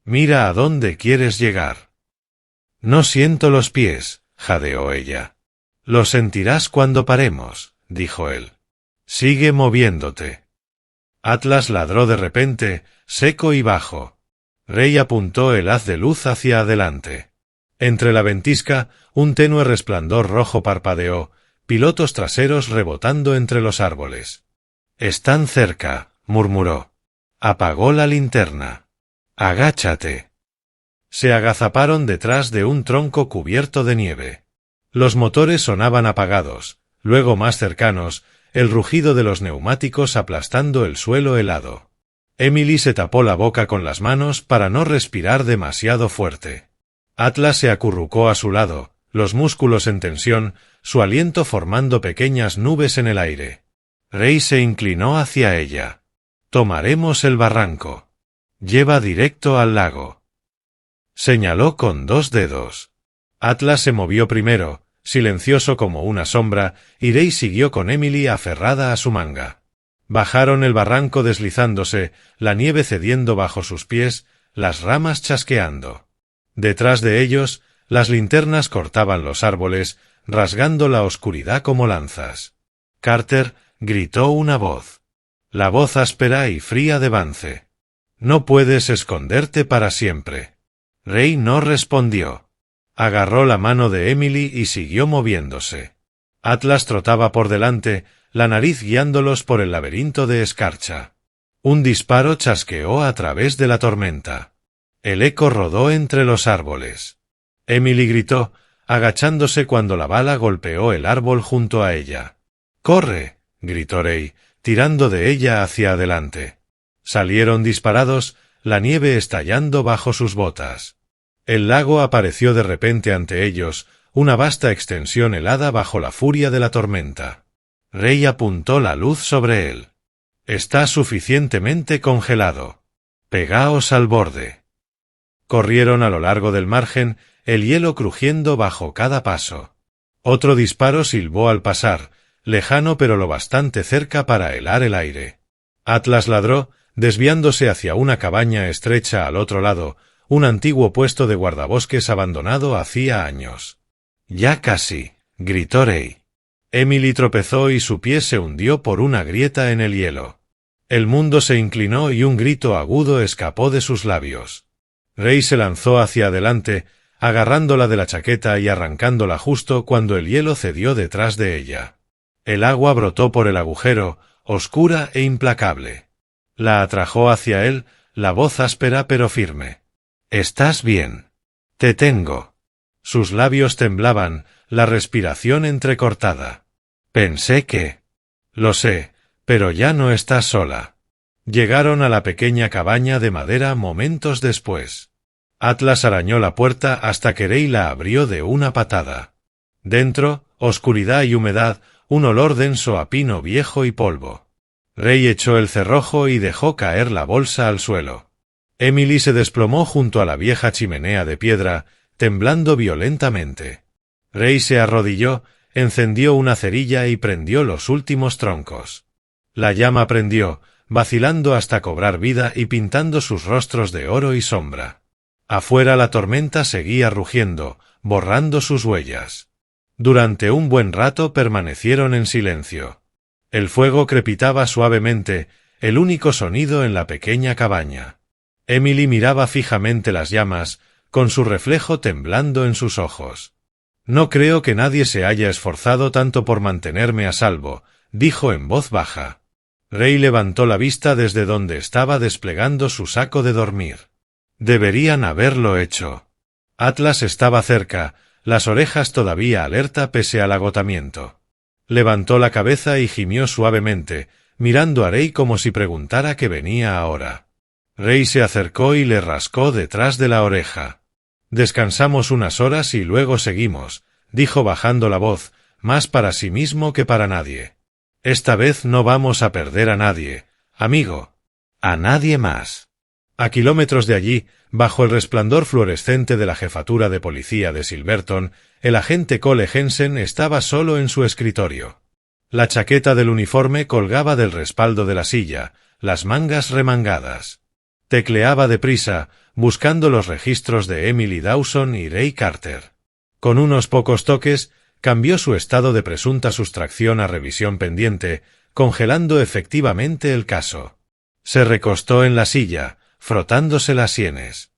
Mira a dónde quieres llegar». «No siento los pies», jadeó ella. «Lo sentirás cuando paremos», dijo él. «Sigue moviéndote». Atlas ladró de repente, seco y bajo. Rey apuntó el haz de luz hacia adelante. Entre la ventisca, un tenue resplandor rojo parpadeó, pilotos traseros rebotando entre los árboles. «Están cerca», murmuró. Apagó la linterna. «Agáchate». Se agazaparon detrás de un tronco cubierto de nieve. Los motores sonaban apagados, luego más cercanos, el rugido de los neumáticos aplastando el suelo helado. Emily se tapó la boca con las manos para no respirar demasiado fuerte. Atlas se acurrucó a su lado, los músculos en tensión, su aliento formando pequeñas nubes en el aire. Rey se inclinó hacia ella. «Tomaremos el barranco. Lleva directo al lago». Señaló con dos dedos. Atlas se movió primero, silencioso como una sombra, y Rey siguió con Emily aferrada a su manga. Bajaron el barranco deslizándose, la nieve cediendo bajo sus pies, las ramas chasqueando. Detrás de ellos, las linternas cortaban los árboles, rasgando la oscuridad como lanzas. Carter gritó una voz. La voz áspera y fría de Vance. «No puedes esconderte para siempre». Rey no respondió. Agarró la mano de Emily y siguió moviéndose. Atlas trotaba por delante, la nariz guiándolos por el laberinto de escarcha. Un disparo chasqueó a través de la tormenta. El eco rodó entre los árboles. Emily gritó, agachándose cuando la bala golpeó el árbol junto a ella. «¡Corre!», gritó Rey, tirando de ella hacia adelante. Salieron disparados, la nieve estallando bajo sus botas. El lago apareció de repente ante ellos, una vasta extensión helada bajo la furia de la tormenta. Rey apuntó la luz sobre él. «Está suficientemente congelado. Pegaos al borde». Corrieron a lo largo del margen, el hielo crujiendo bajo cada paso. Otro disparo silbó al pasar, lejano pero lo bastante cerca para helar el aire. Atlas ladró, desviándose hacia una cabaña estrecha al otro lado, un antiguo puesto de guardabosques abandonado hacía años. «Ya casi», gritó Rey. Emily tropezó y su pie se hundió por una grieta en el hielo. El mundo se inclinó y un grito agudo escapó de sus labios. Rey se lanzó hacia adelante, agarrándola de la chaqueta y arrancándola justo cuando el hielo cedió detrás de ella. El agua brotó por el agujero, oscura e implacable. La atrajo hacia él, la voz áspera pero firme. «¿Estás bien? Te tengo». Sus labios temblaban, la respiración entrecortada. «Pensé que...». «Lo sé, pero ya no estás sola». Llegaron a la pequeña cabaña de madera momentos después. Atlas arañó la puerta hasta que Rey la abrió de una patada. Dentro, oscuridad y humedad, un olor denso a pino viejo y polvo. Rey echó el cerrojo y dejó caer la bolsa al suelo. Emily se desplomó junto a la vieja chimenea de piedra, temblando violentamente. Rey se arrodilló, encendió una cerilla y prendió los últimos troncos. La llama prendió, vacilando hasta cobrar vida y pintando sus rostros de oro y sombra. Afuera la tormenta seguía rugiendo, borrando sus huellas. Durante un buen rato permanecieron en silencio. El fuego crepitaba suavemente, el único sonido en la pequeña cabaña. Emily miraba fijamente las llamas, con su reflejo temblando en sus ojos. «No creo que nadie se haya esforzado tanto por mantenerme a salvo», dijo en voz baja. Rey levantó la vista desde donde estaba desplegando su saco de dormir. Deberían haberlo hecho. Atlas estaba cerca, las orejas todavía alerta pese al agotamiento. Levantó la cabeza y gimió suavemente, mirando a Rey como si preguntara qué venía ahora. Rey se acercó y le rascó detrás de la oreja. «Descansamos unas horas y luego seguimos», dijo bajando la voz, más para sí mismo que para nadie. «Esta vez no vamos a perder a nadie, amigo. A nadie más». A kilómetros de allí, bajo el resplandor fluorescente de la jefatura de policía de Silverton, el agente Cole Jensen estaba solo en su escritorio. La chaqueta del uniforme colgaba del respaldo de la silla, las mangas remangadas. Tecleaba deprisa, buscando los registros de Emily Dawson y Ray Carter. Con unos pocos toques, cambió su estado de presunta sustracción a revisión pendiente, congelando efectivamente el caso. Se recostó en la silla, frotándose las sienes.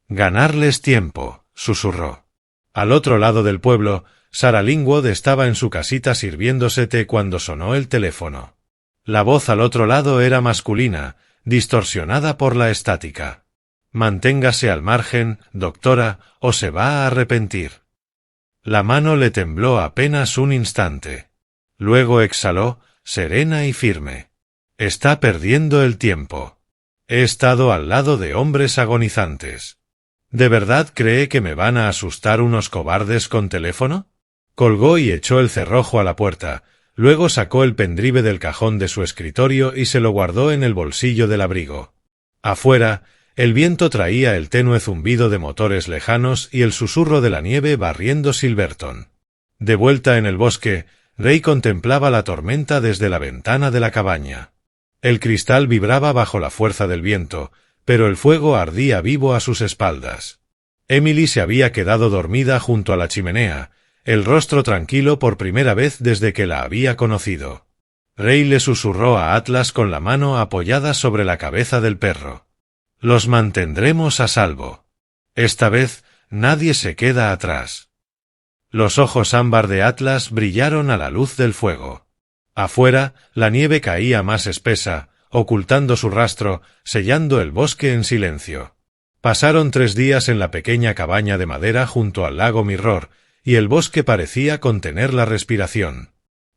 «Ganarles tiempo», susurró. Al otro lado del pueblo, Sarah Linwood estaba en su casita sirviéndose té cuando sonó el teléfono. La voz al otro lado era masculina, distorsionada por la estática. «Manténgase al margen, doctora, o se va a arrepentir». La mano le tembló apenas un instante. Luego exhaló, serena y firme. «Está perdiendo el tiempo. He estado al lado de hombres agonizantes. ¿De verdad cree que me van a asustar unos cobardes con teléfono?» Colgó y echó el cerrojo a la puerta, luego sacó el pendrive del cajón de su escritorio y se lo guardó en el bolsillo del abrigo. Afuera, el viento traía el tenue zumbido de motores lejanos y el susurro de la nieve barriendo Silverton. De vuelta en el bosque, Rey contemplaba la tormenta desde la ventana de la cabaña. El cristal vibraba bajo la fuerza del viento, pero el fuego ardía vivo a sus espaldas. Emily se había quedado dormida junto a la chimenea, el rostro tranquilo por primera vez desde que la había conocido. Rey le susurró a Atlas con la mano apoyada sobre la cabeza del perro. «Los mantendremos a salvo. Esta vez, nadie se queda atrás». Los ojos ámbar de Atlas brillaron a la luz del fuego. Afuera, la nieve caía más espesa, ocultando su rastro, sellando el bosque en silencio. Pasaron 3 días en la pequeña cabaña de madera junto al lago Mirror, y el bosque parecía contener la respiración.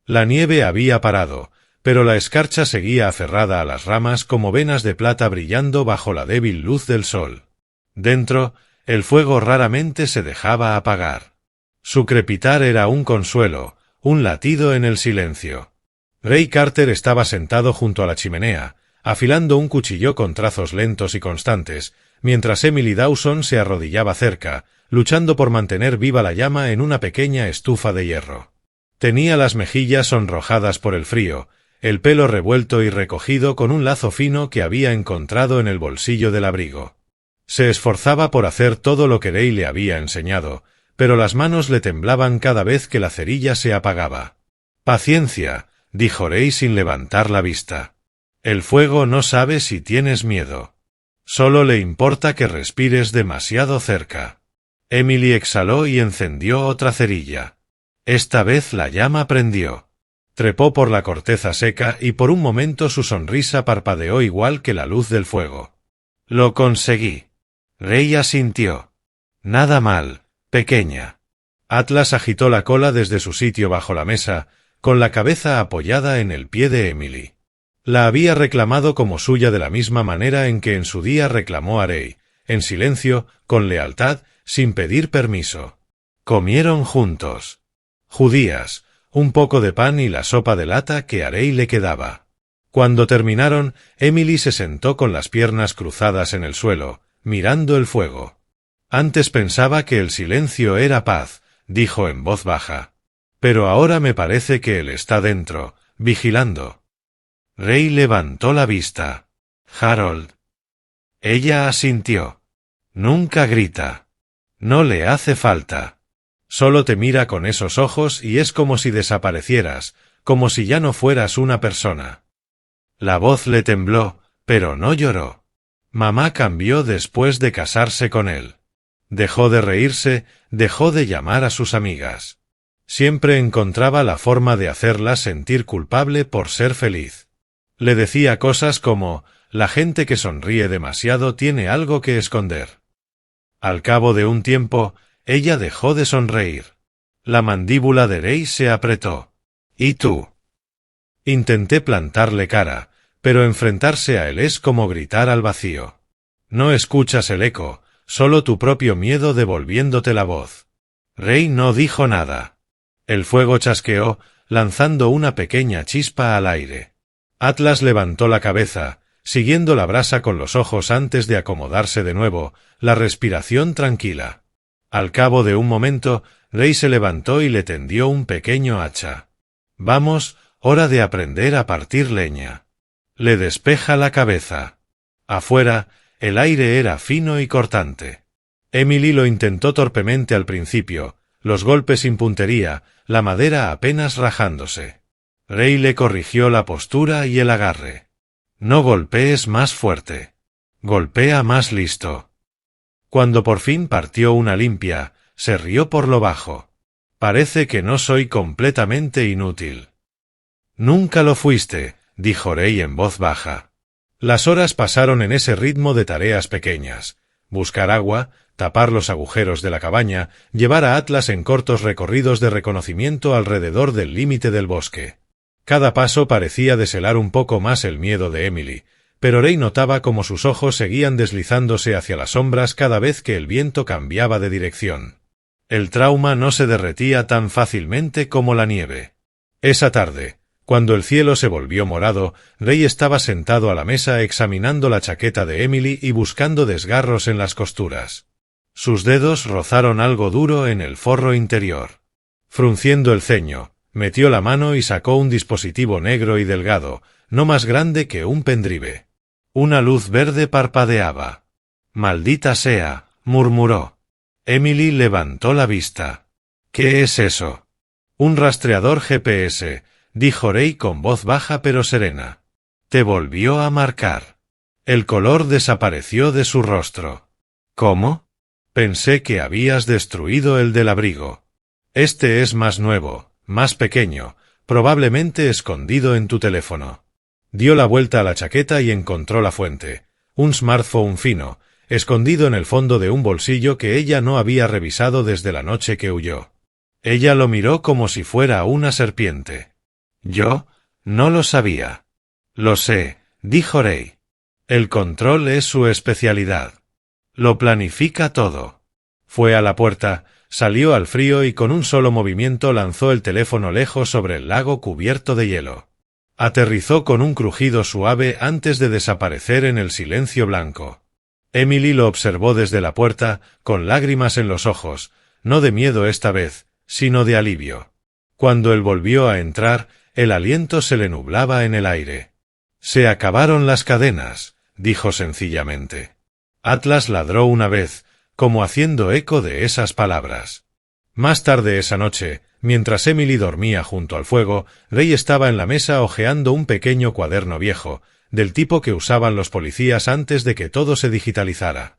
La nieve había parado, pero la escarcha seguía aferrada a las ramas como venas de plata brillando bajo la débil luz del sol. Dentro, el fuego raramente se dejaba apagar. Su crepitar era un consuelo, un latido en el silencio. Ray Carter estaba sentado junto a la chimenea, afilando un cuchillo con trazos lentos y constantes, mientras Emily Dawson se arrodillaba cerca, luchando por mantener viva la llama en una pequeña estufa de hierro. Tenía las mejillas sonrojadas por el frío, el pelo revuelto y recogido con un lazo fino que había encontrado en el bolsillo del abrigo. Se esforzaba por hacer todo lo que Ray le había enseñado, pero las manos le temblaban cada vez que la cerilla se apagaba. «Paciencia», dijo Ray sin levantar la vista. «El fuego no sabe si tienes miedo. Solo le importa que respires demasiado cerca». Emily exhaló y encendió otra cerilla. Esta vez la llama prendió. Trepó por la corteza seca y por un momento su sonrisa parpadeó igual que la luz del fuego. «Lo conseguí». Ray asintió. «Nada mal, pequeña». Atlas agitó la cola desde su sitio bajo la mesa, con la cabeza apoyada en el pie de Emily. La había reclamado como suya de la misma manera en que en su día reclamó a Ray, en silencio, con lealtad, sin pedir permiso. Comieron juntos. Judías, un poco de pan y la sopa de lata que a Ray le quedaba. Cuando terminaron, Emily se sentó con las piernas cruzadas en el suelo, mirando el fuego. Antes pensaba que el silencio era paz, dijo en voz baja. Pero ahora me parece que él está dentro, vigilando. Ray levantó la vista. Harold. Ella asintió. Nunca grita. No le hace falta. Solo te mira con esos ojos y es como si desaparecieras, como si ya no fueras una persona. La voz le tembló, pero no lloró. Mamá cambió después de casarse con él. Dejó de reírse, dejó de llamar a sus amigas. Siempre encontraba la forma de hacerla sentir culpable por ser feliz. Le decía cosas como, la gente que sonríe demasiado tiene algo que esconder. Al cabo de un tiempo, ella dejó de sonreír. La mandíbula de Ray se apretó. ¿Y tú? Intenté plantarle cara, pero enfrentarse a él es como gritar al vacío. No escuchas el eco, solo tu propio miedo devolviéndote la voz. Ray no dijo nada. El fuego chasqueó, lanzando una pequeña chispa al aire. Atlas levantó la cabeza, siguiendo la brasa con los ojos antes de acomodarse de nuevo, la respiración tranquila. Al cabo de un momento, Ray se levantó y le tendió un pequeño hacha. Vamos, hora de aprender a partir leña. Le despeja la cabeza. Afuera, el aire era fino y cortante. Emily lo intentó torpemente al principio, los golpes sin puntería, la madera apenas rajándose. Ray le corrigió la postura y el agarre. No golpees más fuerte. Golpea más listo. Cuando por fin partió una limpia, se rió por lo bajo. Parece que no soy completamente inútil. Nunca lo fuiste, dijo Ray en voz baja. Las horas pasaron en ese ritmo de tareas pequeñas. Buscar agua, tapar los agujeros de la cabaña, llevar a Atlas en cortos recorridos de reconocimiento alrededor del límite del bosque. Cada paso parecía deshelar un poco más el miedo de Emily, pero Ray notaba cómo sus ojos seguían deslizándose hacia las sombras cada vez que el viento cambiaba de dirección. El trauma no se derretía tan fácilmente como la nieve. Esa tarde, cuando el cielo se volvió morado, Ray estaba sentado a la mesa examinando la chaqueta de Emily y buscando desgarros en las costuras. Sus dedos rozaron algo duro en el forro interior. Frunciendo el ceño, metió la mano y sacó un dispositivo negro y delgado, no más grande que un pendrive. Una luz verde parpadeaba. «Maldita sea», murmuró. Emily levantó la vista. «¿Qué es eso?» «Un rastreador GPS», dijo Ray con voz baja pero serena. «Te volvió a marcar». El color desapareció de su rostro. «¿Cómo?» «Pensé que habías destruido el del abrigo. Este es más nuevo, más pequeño, probablemente escondido en tu teléfono». Dio la vuelta a la chaqueta y encontró la fuente, un smartphone fino, escondido en el fondo de un bolsillo que ella no había revisado desde la noche que huyó. Ella lo miró como si fuera una serpiente. «Yo no lo sabía». «Lo sé», dijo Ray. «El control es su especialidad. Lo planifica todo». Fue a la puerta, salió al frío y con un solo movimiento lanzó el teléfono lejos sobre el lago cubierto de hielo. Aterrizó con un crujido suave antes de desaparecer en el silencio blanco. Emily lo observó desde la puerta, con lágrimas en los ojos, no de miedo esta vez, sino de alivio. Cuando él volvió a entrar, el aliento se le nublaba en el aire. «Se acabaron las cadenas», dijo sencillamente. Atlas ladró una vez, como haciendo eco de esas palabras. Más tarde esa noche, mientras Emily dormía junto al fuego, Ray estaba en la mesa hojeando un pequeño cuaderno viejo, del tipo que usaban los policías antes de que todo se digitalizara.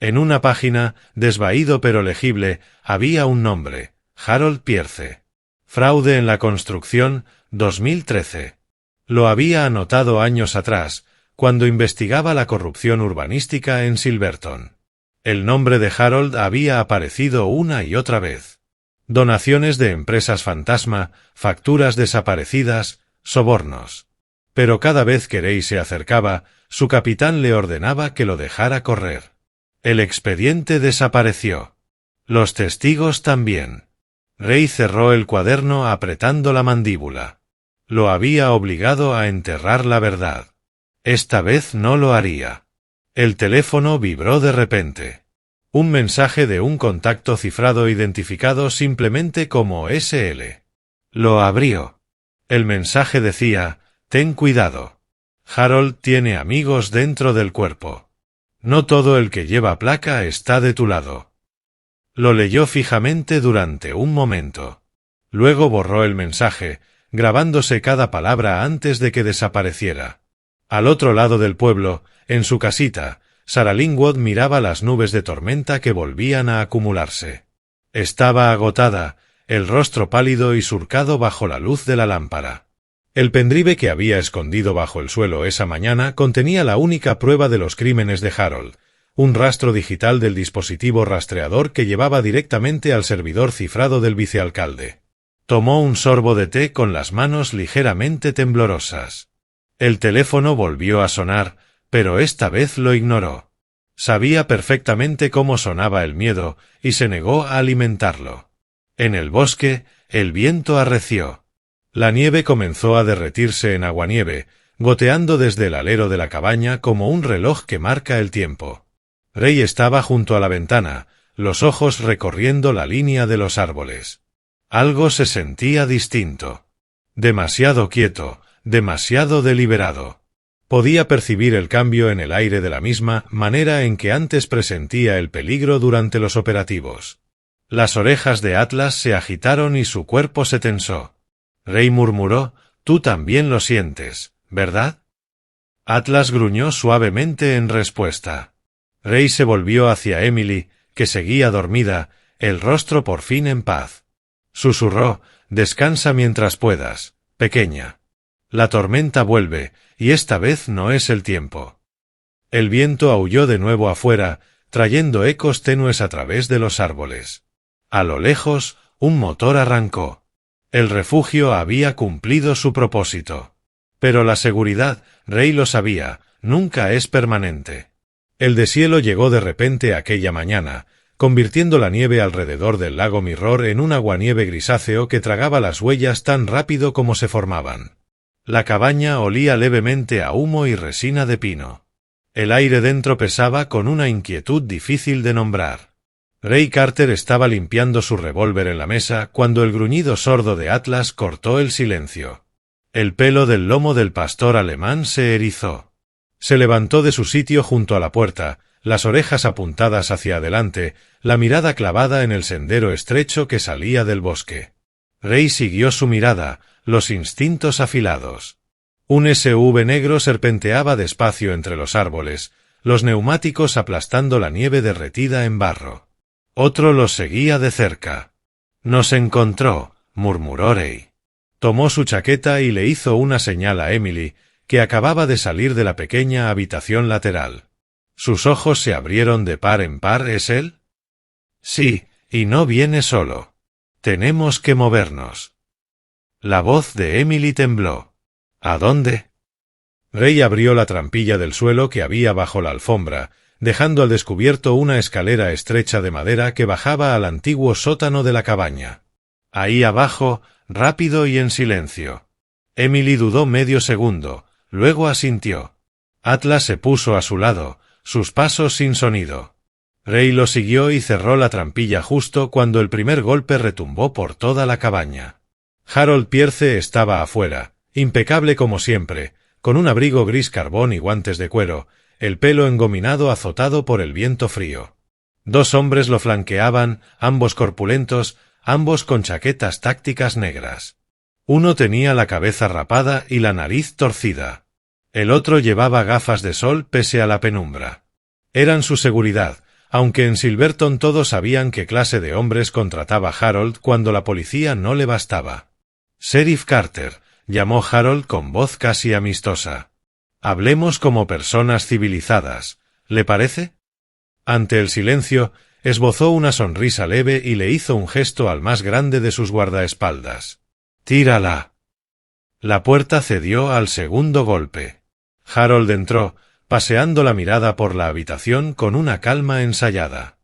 En una página, desvaído pero legible, había un nombre: Harold Pierce. Fraude en la construcción, 2013. Lo había anotado años atrás, cuando investigaba la corrupción urbanística en Silverton. El nombre de Harold había aparecido una y otra vez. Donaciones de empresas fantasma, facturas desaparecidas, sobornos. Pero cada vez que Ray se acercaba, su capitán le ordenaba que lo dejara correr. El expediente desapareció. Los testigos también. Ray cerró el cuaderno apretando la mandíbula. Lo había obligado a enterrar la verdad. Esta vez no lo haría. El teléfono vibró de repente. Un mensaje de un contacto cifrado identificado simplemente como SL. Lo abrió. El mensaje decía: «Ten cuidado. Harold tiene amigos dentro del cuerpo. No todo el que lleva placa está de tu lado». Lo leyó fijamente durante un momento. Luego borró el mensaje, grabándose cada palabra antes de que desapareciera. Al otro lado del pueblo, en su casita, Sarah Linwood miraba las nubes de tormenta que volvían a acumularse. Estaba agotada, el rostro pálido y surcado bajo la luz de la lámpara. El pendrive que había escondido bajo el suelo esa mañana contenía la única prueba de los crímenes de Harold, un rastro digital del dispositivo rastreador que llevaba directamente al servidor cifrado del vicealcalde. Tomó un sorbo de té con las manos ligeramente temblorosas. El teléfono volvió a sonar, pero esta vez lo ignoró. Sabía perfectamente cómo sonaba el miedo y se negó a alimentarlo. En el bosque, el viento arreció. La nieve comenzó a derretirse en aguanieve, goteando desde el alero de la cabaña como un reloj que marca el tiempo. Ray estaba junto a la ventana, los ojos recorriendo la línea de los árboles. Algo se sentía distinto. Demasiado quieto, demasiado deliberado. Podía percibir el cambio en el aire de la misma manera en que antes presentía el peligro durante los operativos. Las orejas de Atlas se agitaron y su cuerpo se tensó. Ray murmuró: «Tú también lo sientes, ¿verdad?» Atlas gruñó suavemente en respuesta. Ray se volvió hacia Emily, que seguía dormida, el rostro por fin en paz. Susurró: «Descansa mientras puedas, pequeña. La tormenta vuelve, y esta vez no es el tiempo». El viento aulló de nuevo afuera, trayendo ecos tenues a través de los árboles. A lo lejos, un motor arrancó. El refugio había cumplido su propósito. Pero la seguridad, Ray lo sabía, nunca es permanente. El deshielo llegó de repente aquella mañana, convirtiendo la nieve alrededor del lago Mirror en un aguanieve grisáceo que tragaba las huellas tan rápido como se formaban. La cabaña olía levemente a humo y resina de pino. El aire dentro pesaba con una inquietud difícil de nombrar. Ray Carter estaba limpiando su revólver en la mesa cuando el gruñido sordo de Atlas cortó el silencio. El pelo del lomo del pastor alemán se erizó. Se levantó de su sitio junto a la puerta, las orejas apuntadas hacia adelante, la mirada clavada en el sendero estrecho que salía del bosque. Ray siguió su mirada, los instintos afilados. Un SUV negro serpenteaba despacio entre los árboles, los neumáticos aplastando la nieve derretida en barro. Otro los seguía de cerca. «Nos encontró», murmuró Ray. Tomó su chaqueta y le hizo una señal a Emily, que acababa de salir de la pequeña habitación lateral. Sus ojos se abrieron de par en par. ¿Es él? «Sí, y no viene solo. Tenemos que movernos». La voz de Emily tembló. «¿A dónde?» Ray abrió la trampilla del suelo que había bajo la alfombra, dejando al descubierto una escalera estrecha de madera que bajaba al antiguo sótano de la cabaña. Ahí abajo, rápido y en silencio. Emily dudó medio segundo, luego asintió. Atlas se puso a su lado, sus pasos sin sonido. Ray lo siguió y cerró la trampilla justo cuando el primer golpe retumbó por toda la cabaña. Harold Pierce estaba afuera, impecable como siempre, con un abrigo gris carbón y guantes de cuero, el pelo engominado azotado por el viento frío. Dos hombres lo flanqueaban, ambos corpulentos, ambos con chaquetas tácticas negras. Uno tenía la cabeza rapada y la nariz torcida. El otro llevaba gafas de sol pese a la penumbra. Eran su seguridad, aunque en Silverton todos sabían qué clase de hombres contrataba Harold cuando la policía no le bastaba. «Sheriff Carter», llamó Harold con voz casi amistosa. «Hablemos como personas civilizadas, ¿le parece?» Ante el silencio, esbozó una sonrisa leve y le hizo un gesto al más grande de sus guardaespaldas. «Tírala». La puerta cedió al segundo golpe. Harold entró, paseando la mirada por la habitación con una calma ensayada.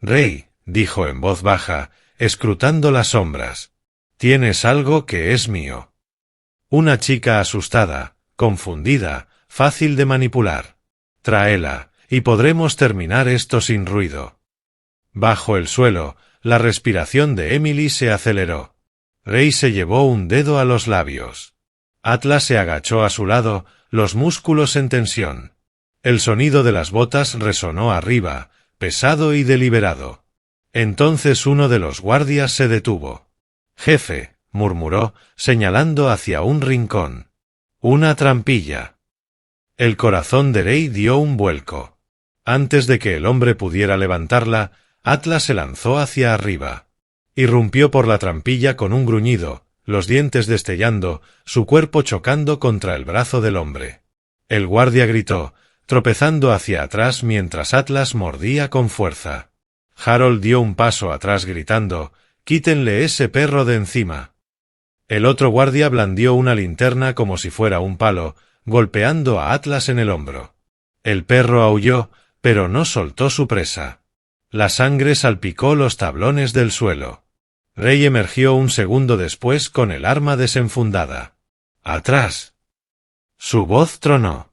«Rey», dijo en voz baja, escrutando las sombras, «tienes algo que es mío». Una chica asustada, confundida, fácil de manipular. Tráela, y podremos terminar esto sin ruido. Bajo el suelo, la respiración de Emily se aceleró. Rey se llevó un dedo a los labios. Atlas se agachó a su lado, los músculos en tensión. El sonido de las botas resonó arriba, pesado y deliberado. Entonces uno de los guardias se detuvo. «Jefe», murmuró, señalando hacia un rincón. «Una trampilla». El corazón de Rey dio un vuelco. Antes de que el hombre pudiera levantarla, Atlas se lanzó hacia arriba. Irrumpió por la trampilla con un gruñido, los dientes destellando, su cuerpo chocando contra el brazo del hombre. El guardia gritó, tropezando hacia atrás mientras Atlas mordía con fuerza. Harold dio un paso atrás gritando, «¡Quítenle ese perro de encima!». El otro guardia blandió una linterna como si fuera un palo, golpeando a Atlas en el hombro. El perro aulló, pero no soltó su presa. La sangre salpicó los tablones del suelo. Rey emergió un segundo después con el arma desenfundada. «¡Atrás!». Su voz tronó.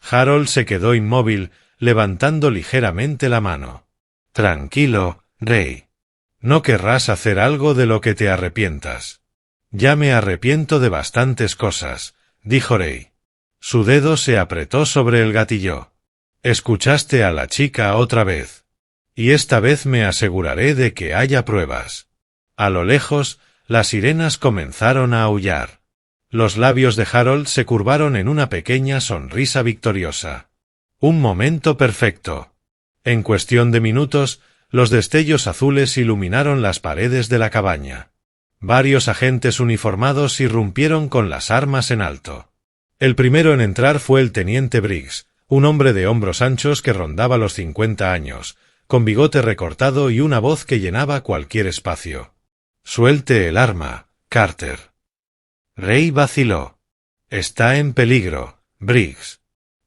Harold se quedó inmóvil, levantando ligeramente la mano. «Tranquilo, Rey. No querrás hacer algo de lo que te arrepientas». «Ya me arrepiento de bastantes cosas», dijo Rey. Su dedo se apretó sobre el gatillo. «Escuchaste a la chica otra vez. Y esta vez me aseguraré de que haya pruebas». A lo lejos, las sirenas comenzaron a aullar. Los labios de Harold se curvaron en una pequeña sonrisa victoriosa. Un momento perfecto. En cuestión de minutos, los destellos azules iluminaron las paredes de la cabaña. Varios agentes uniformados irrumpieron con las armas en alto. El primero en entrar fue el teniente Briggs, un hombre de hombros anchos que rondaba los 50 años, con bigote recortado y una voz que llenaba cualquier espacio. «Suelte el arma, Carter». Rey vaciló. «Está en peligro, Briggs.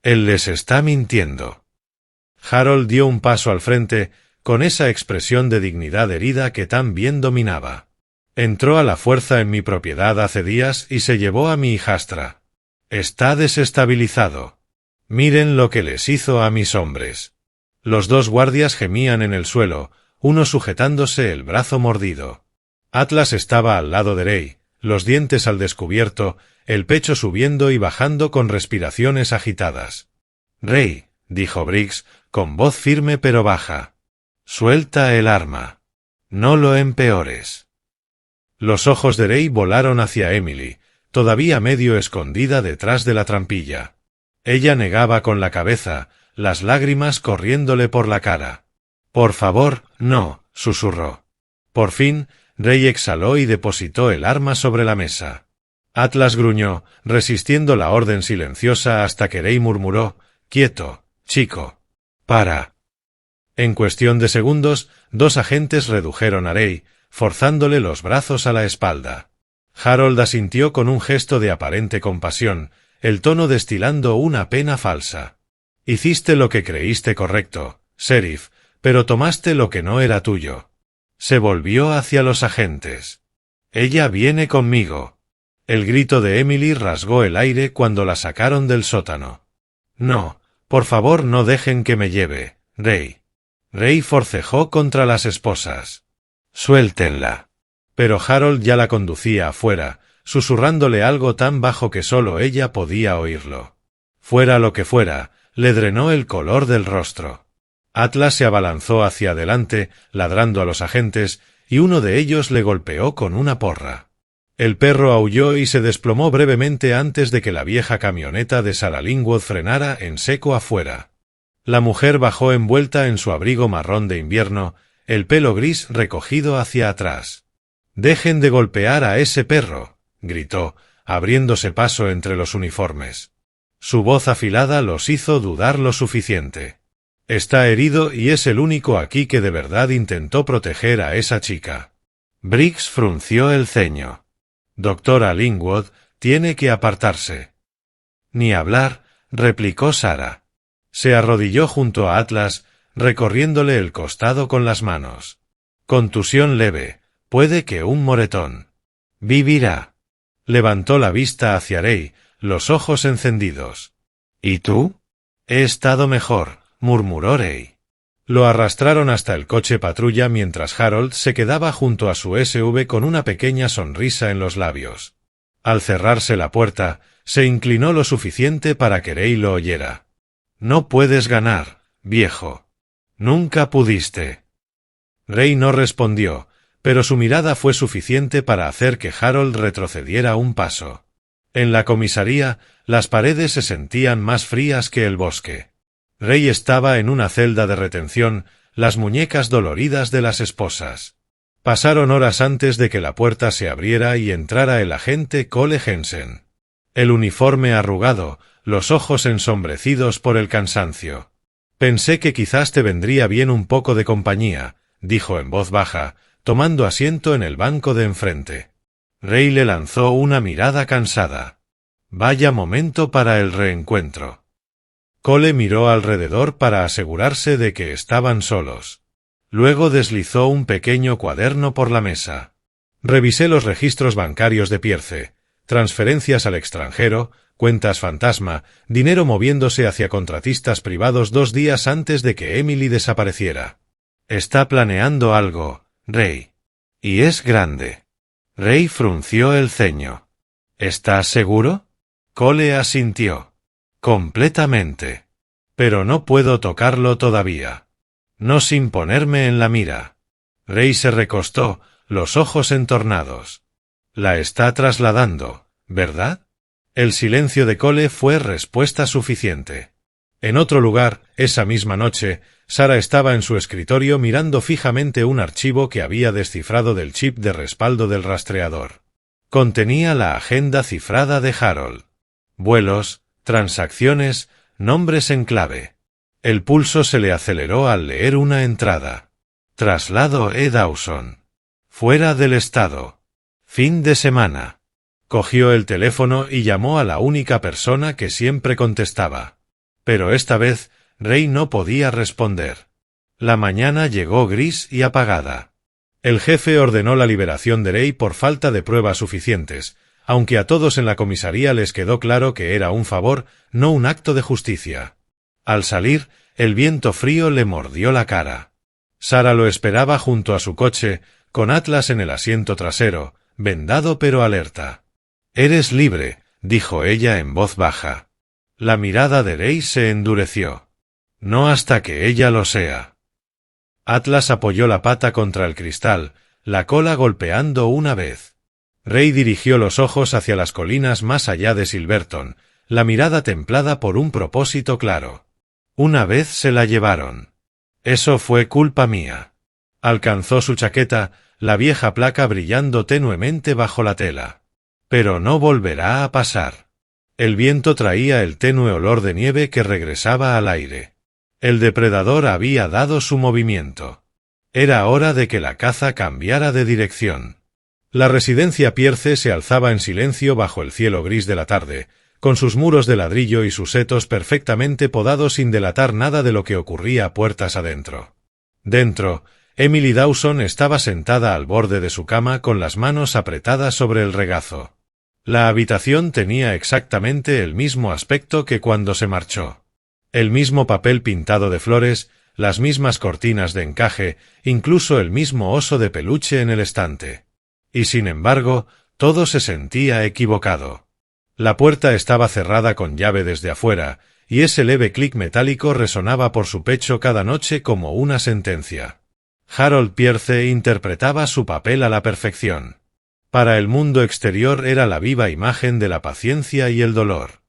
Él les está mintiendo». Harold dio un paso al frente, con esa expresión de dignidad herida que tan bien dominaba. «Entró a la fuerza en mi propiedad hace días y se llevó a mi hijastra. Está desestabilizado. Miren lo que les hizo a mis hombres». Los dos guardias gemían en el suelo, uno sujetándose el brazo mordido. Atlas estaba al lado de Rey, los dientes al descubierto, el pecho subiendo y bajando con respiraciones agitadas. «Rey», dijo Briggs, con voz firme pero baja, «suelta el arma. No lo empeores». Los ojos de Rey volaron hacia Emily, todavía medio escondida detrás de la trampilla. Ella negaba con la cabeza, las lágrimas corriéndole por la cara. «Por favor, no», susurró. Por fin, Rey exhaló y depositó el arma sobre la mesa. Atlas gruñó, resistiendo la orden silenciosa hasta que Rey murmuró, «Quieto, chico. Para». En cuestión de segundos, dos agentes redujeron a Rey, forzándole los brazos a la espalda. Harold asintió con un gesto de aparente compasión, el tono destilando una pena falsa. «Hiciste lo que creíste correcto, sheriff, pero tomaste lo que no era tuyo». Se volvió hacia los agentes. «Ella viene conmigo». El grito de Emily rasgó el aire cuando la sacaron del sótano. «No, por favor no dejen que me lleve, Rey». Rey forcejó contra las esposas. «Suéltenla». Pero Harold ya la conducía afuera, susurrándole algo tan bajo que solo ella podía oírlo. Fuera lo que fuera, le drenó el color del rostro. Atlas se abalanzó hacia adelante, ladrando a los agentes, y uno de ellos le golpeó con una porra. El perro aulló y se desplomó brevemente antes de que la vieja camioneta de Sarah Linwood frenara en seco afuera. La mujer bajó envuelta en su abrigo marrón de invierno, el pelo gris recogido hacia atrás. «Dejen de golpear a ese perro», gritó, abriéndose paso entre los uniformes. Su voz afilada los hizo dudar lo suficiente. «Está herido y es el único aquí que de verdad intentó proteger a esa chica». Briggs frunció el ceño. «Doctora Linwood, tiene que apartarse». «Ni hablar», replicó Sarah. Se arrodilló junto a Atlas, recorriéndole el costado con las manos. Contusión leve, puede que un moretón. Vivirá. Levantó la vista hacia Rey, los ojos encendidos. ¿Y tú? He estado mejor, murmuró Rey. Lo arrastraron hasta el coche patrulla mientras Harold se quedaba junto a su SUV con una pequeña sonrisa en los labios. Al cerrarse la puerta, se inclinó lo suficiente para que Rey lo oyera. No puedes ganar, viejo. Nunca pudiste. Rey no respondió, pero su mirada fue suficiente para hacer que Harold retrocediera un paso. En la comisaría, las paredes se sentían más frías que el bosque. Rey estaba en una celda de retención, las muñecas doloridas de las esposas. Pasaron horas antes de que la puerta se abriera y entrara el agente Cole Jensen. El uniforme arrugado, los ojos ensombrecidos por el cansancio. Pensé que quizás te vendría bien un poco de compañía, dijo en voz baja, tomando asiento en el banco de enfrente. Rey le lanzó una mirada cansada. Vaya momento para el reencuentro. Cole miró alrededor para asegurarse de que estaban solos. Luego deslizó un pequeño cuaderno por la mesa. Revisé los registros bancarios de Pierce, transferencias al extranjero, cuentas fantasma, dinero moviéndose hacia contratistas privados 2 días antes de que Emily desapareciera. Está planeando algo, Rey. Y es grande. Rey frunció el ceño. ¿Estás seguro? Cole asintió. Completamente. Pero no puedo tocarlo todavía. No sin ponerme en la mira. Rey se recostó, los ojos entornados. La está trasladando, ¿verdad? El silencio de Cole fue respuesta suficiente. En otro lugar, esa misma noche, Sara estaba en su escritorio mirando fijamente un archivo que había descifrado del chip de respaldo del rastreador. Contenía la agenda cifrada de Harold. Vuelos, transacciones, nombres en clave. El pulso se le aceleró al leer una entrada. Traslado Dawson. Fuera del estado. Fin de semana. Cogió el teléfono y llamó a la única persona que siempre contestaba. Pero esta vez, Rey no podía responder. La mañana llegó gris y apagada. El jefe ordenó la liberación de Rey por falta de pruebas suficientes, aunque a todos en la comisaría les quedó claro que era un favor, no un acto de justicia. Al salir, el viento frío le mordió la cara. Sara lo esperaba junto a su coche, con Atlas en el asiento trasero, vendado pero alerta. «Eres libre», dijo ella en voz baja. La mirada de Rey se endureció. «No hasta que ella lo sea». Atlas apoyó la pata contra el cristal, la cola golpeando una vez. Rey dirigió los ojos hacia las colinas más allá de Silverton, la mirada templada por un propósito claro. Una vez se la llevaron. Eso fue culpa mía. Alcanzó su chaqueta, la vieja placa brillando tenuemente bajo la tela. Pero no volverá a pasar. El viento traía el tenue olor de nieve que regresaba al aire. El depredador había dado su movimiento. Era hora de que la caza cambiara de dirección. La residencia Pierce se alzaba en silencio bajo el cielo gris de la tarde, con sus muros de ladrillo y sus setos perfectamente podados sin delatar nada de lo que ocurría puertas adentro. Dentro, Emily Dawson estaba sentada al borde de su cama con las manos apretadas sobre el regazo. La habitación tenía exactamente el mismo aspecto que cuando se marchó. El mismo papel pintado de flores, las mismas cortinas de encaje, incluso el mismo oso de peluche en el estante. Y sin embargo, todo se sentía equivocado. La puerta estaba cerrada con llave desde afuera, y ese leve clic metálico resonaba por su pecho cada noche como una sentencia. Harold Pierce interpretaba su papel a la perfección. Para el mundo exterior era la viva imagen de la paciencia y el dolor.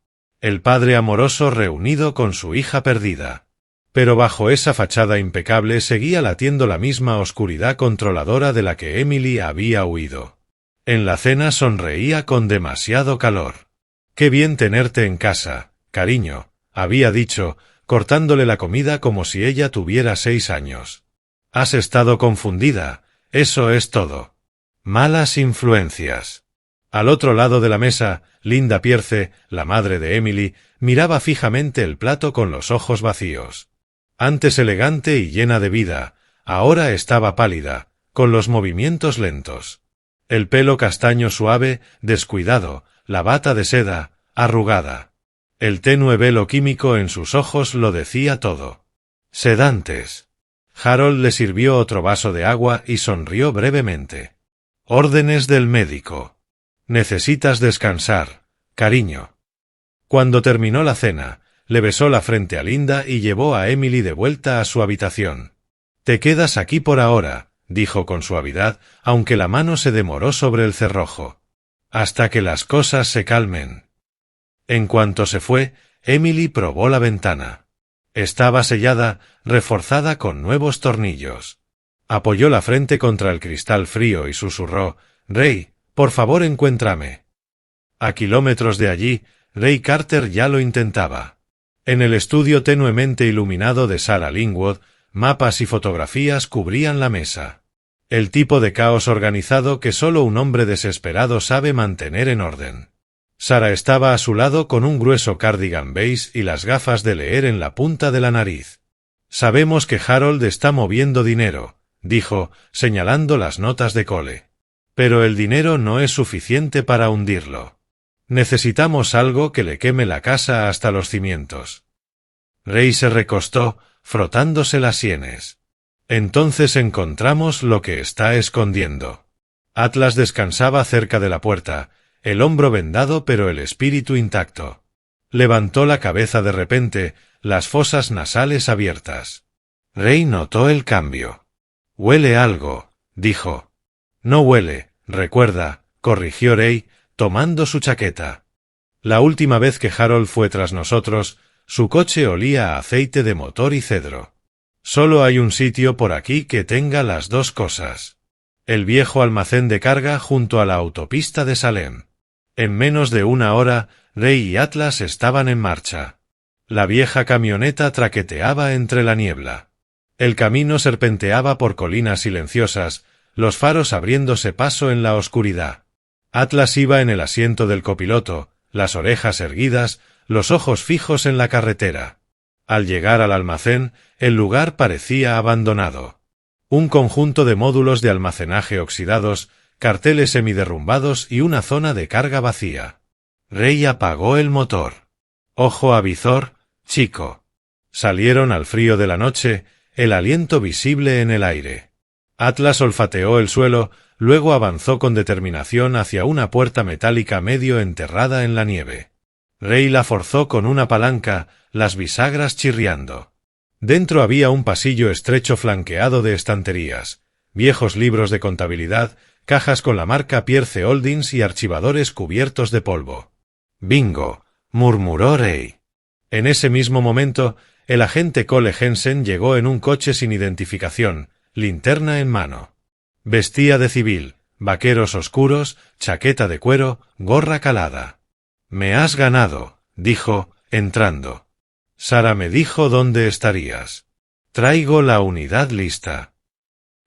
El padre amoroso reunido con su hija perdida. Pero bajo esa fachada impecable seguía latiendo la misma oscuridad controladora de la que Emily había huido. En la cena sonreía con demasiado calor. «Qué bien tenerte en casa, cariño», había dicho, cortándole la comida como si ella tuviera 6 años. «Has estado confundida, eso es todo. Malas influencias». Al otro lado de la mesa, Linda Pierce, la madre de Emily, miraba fijamente el plato con los ojos vacíos. Antes elegante y llena de vida, ahora estaba pálida, con los movimientos lentos. El pelo castaño suave, descuidado, la bata de seda, arrugada. El tenue velo químico en sus ojos lo decía todo. Sedantes. Harold le sirvió otro vaso de agua y sonrió brevemente. Órdenes del médico. Necesitas descansar, cariño. Cuando terminó la cena, le besó la frente a Linda y llevó a Emily de vuelta a su habitación. Te quedas aquí por ahora, dijo con suavidad, aunque la mano se demoró sobre el cerrojo. Hasta que las cosas se calmen. En cuanto se fue, Emily probó la ventana. Estaba sellada, reforzada con nuevos tornillos. Apoyó la frente contra el cristal frío y susurró, «Ray, por favor encuéntrame». A kilómetros de allí, Ray Carter ya lo intentaba. En el estudio tenuemente iluminado de Sarah Linwood, mapas y fotografías cubrían la mesa. El tipo de caos organizado que solo un hombre desesperado sabe mantener en orden. Sarah estaba a su lado con un grueso cardigan beige y las gafas de leer en la punta de la nariz. «Sabemos que Harold está moviendo dinero», dijo, señalando las notas de Cole. «Pero el dinero no es suficiente para hundirlo. Necesitamos algo que le queme la casa hasta los cimientos». Ray se recostó, frotándose las sienes. «Entonces encontramos lo que está escondiendo». Atlas descansaba cerca de la puerta, el hombro vendado pero el espíritu intacto. Levantó la cabeza de repente, las fosas nasales abiertas. Ray notó el cambio. «Huele algo», dijo. «No huele, recuerda», corrigió Ray, tomando su chaqueta. «La última vez que Harold fue tras nosotros, su coche olía a aceite de motor y cedro. Solo hay un sitio por aquí que tenga las dos cosas. El viejo almacén de carga junto a la autopista de Salem». En menos de una hora, Ray y Atlas estaban en marcha. La vieja camioneta traqueteaba entre la niebla. El camino serpenteaba por colinas silenciosas, los faros abriéndose paso en la oscuridad. Atlas iba en el asiento del copiloto, las orejas erguidas, los ojos fijos en la carretera. Al llegar al almacén, el lugar parecía abandonado. Un conjunto de módulos de almacenaje oxidados, carteles semiderrumbados y una zona de carga vacía. Ray apagó el motor. «Ojo a visor, chico». Salieron al frío de la noche, el aliento visible en el aire. Atlas olfateó el suelo, luego avanzó con determinación hacia una puerta metálica medio enterrada en la nieve. Ray la forzó con una palanca, las bisagras chirriando. Dentro había un pasillo estrecho flanqueado de estanterías, viejos libros de contabilidad, cajas con la marca Pierce Holdings y archivadores cubiertos de polvo. «Bingo», murmuró Ray. En ese mismo momento, el agente Cole Jensen llegó en un coche sin identificación, linterna en mano. Vestía de civil, vaqueros oscuros, chaqueta de cuero, gorra calada. «Me has ganado», dijo, entrando. «Sarah me dijo dónde estarías. Traigo la unidad lista».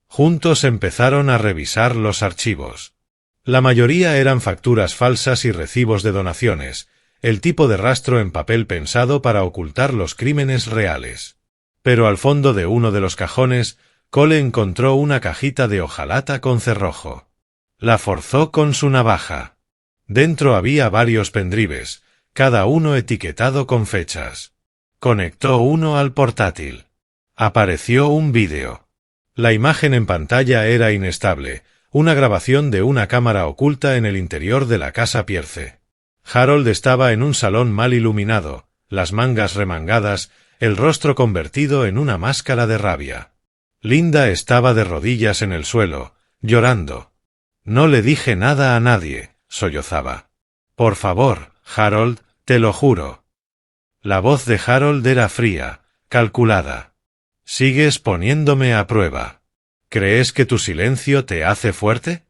Juntos empezaron a revisar los archivos. La mayoría eran facturas falsas y recibos de donaciones, el tipo de rastro en papel pensado para ocultar los crímenes reales. Pero al fondo de uno de los cajones, Cole encontró una cajita de hojalata con cerrojo. La forzó con su navaja. Dentro había varios pendrives, cada uno etiquetado con fechas. Conectó uno al portátil. Apareció un vídeo. La imagen en pantalla era inestable, una grabación de una cámara oculta en el interior de la casa Pierce. Harold estaba en un salón mal iluminado, las mangas remangadas, el rostro convertido en una máscara de rabia. Linda estaba de rodillas en el suelo, llorando. «No le dije nada a nadie», sollozaba. «Por favor, Harold, te lo juro». La voz de Harold era fría, calculada. «Sigues poniéndome a prueba. ¿Crees que tu silencio te hace fuerte?»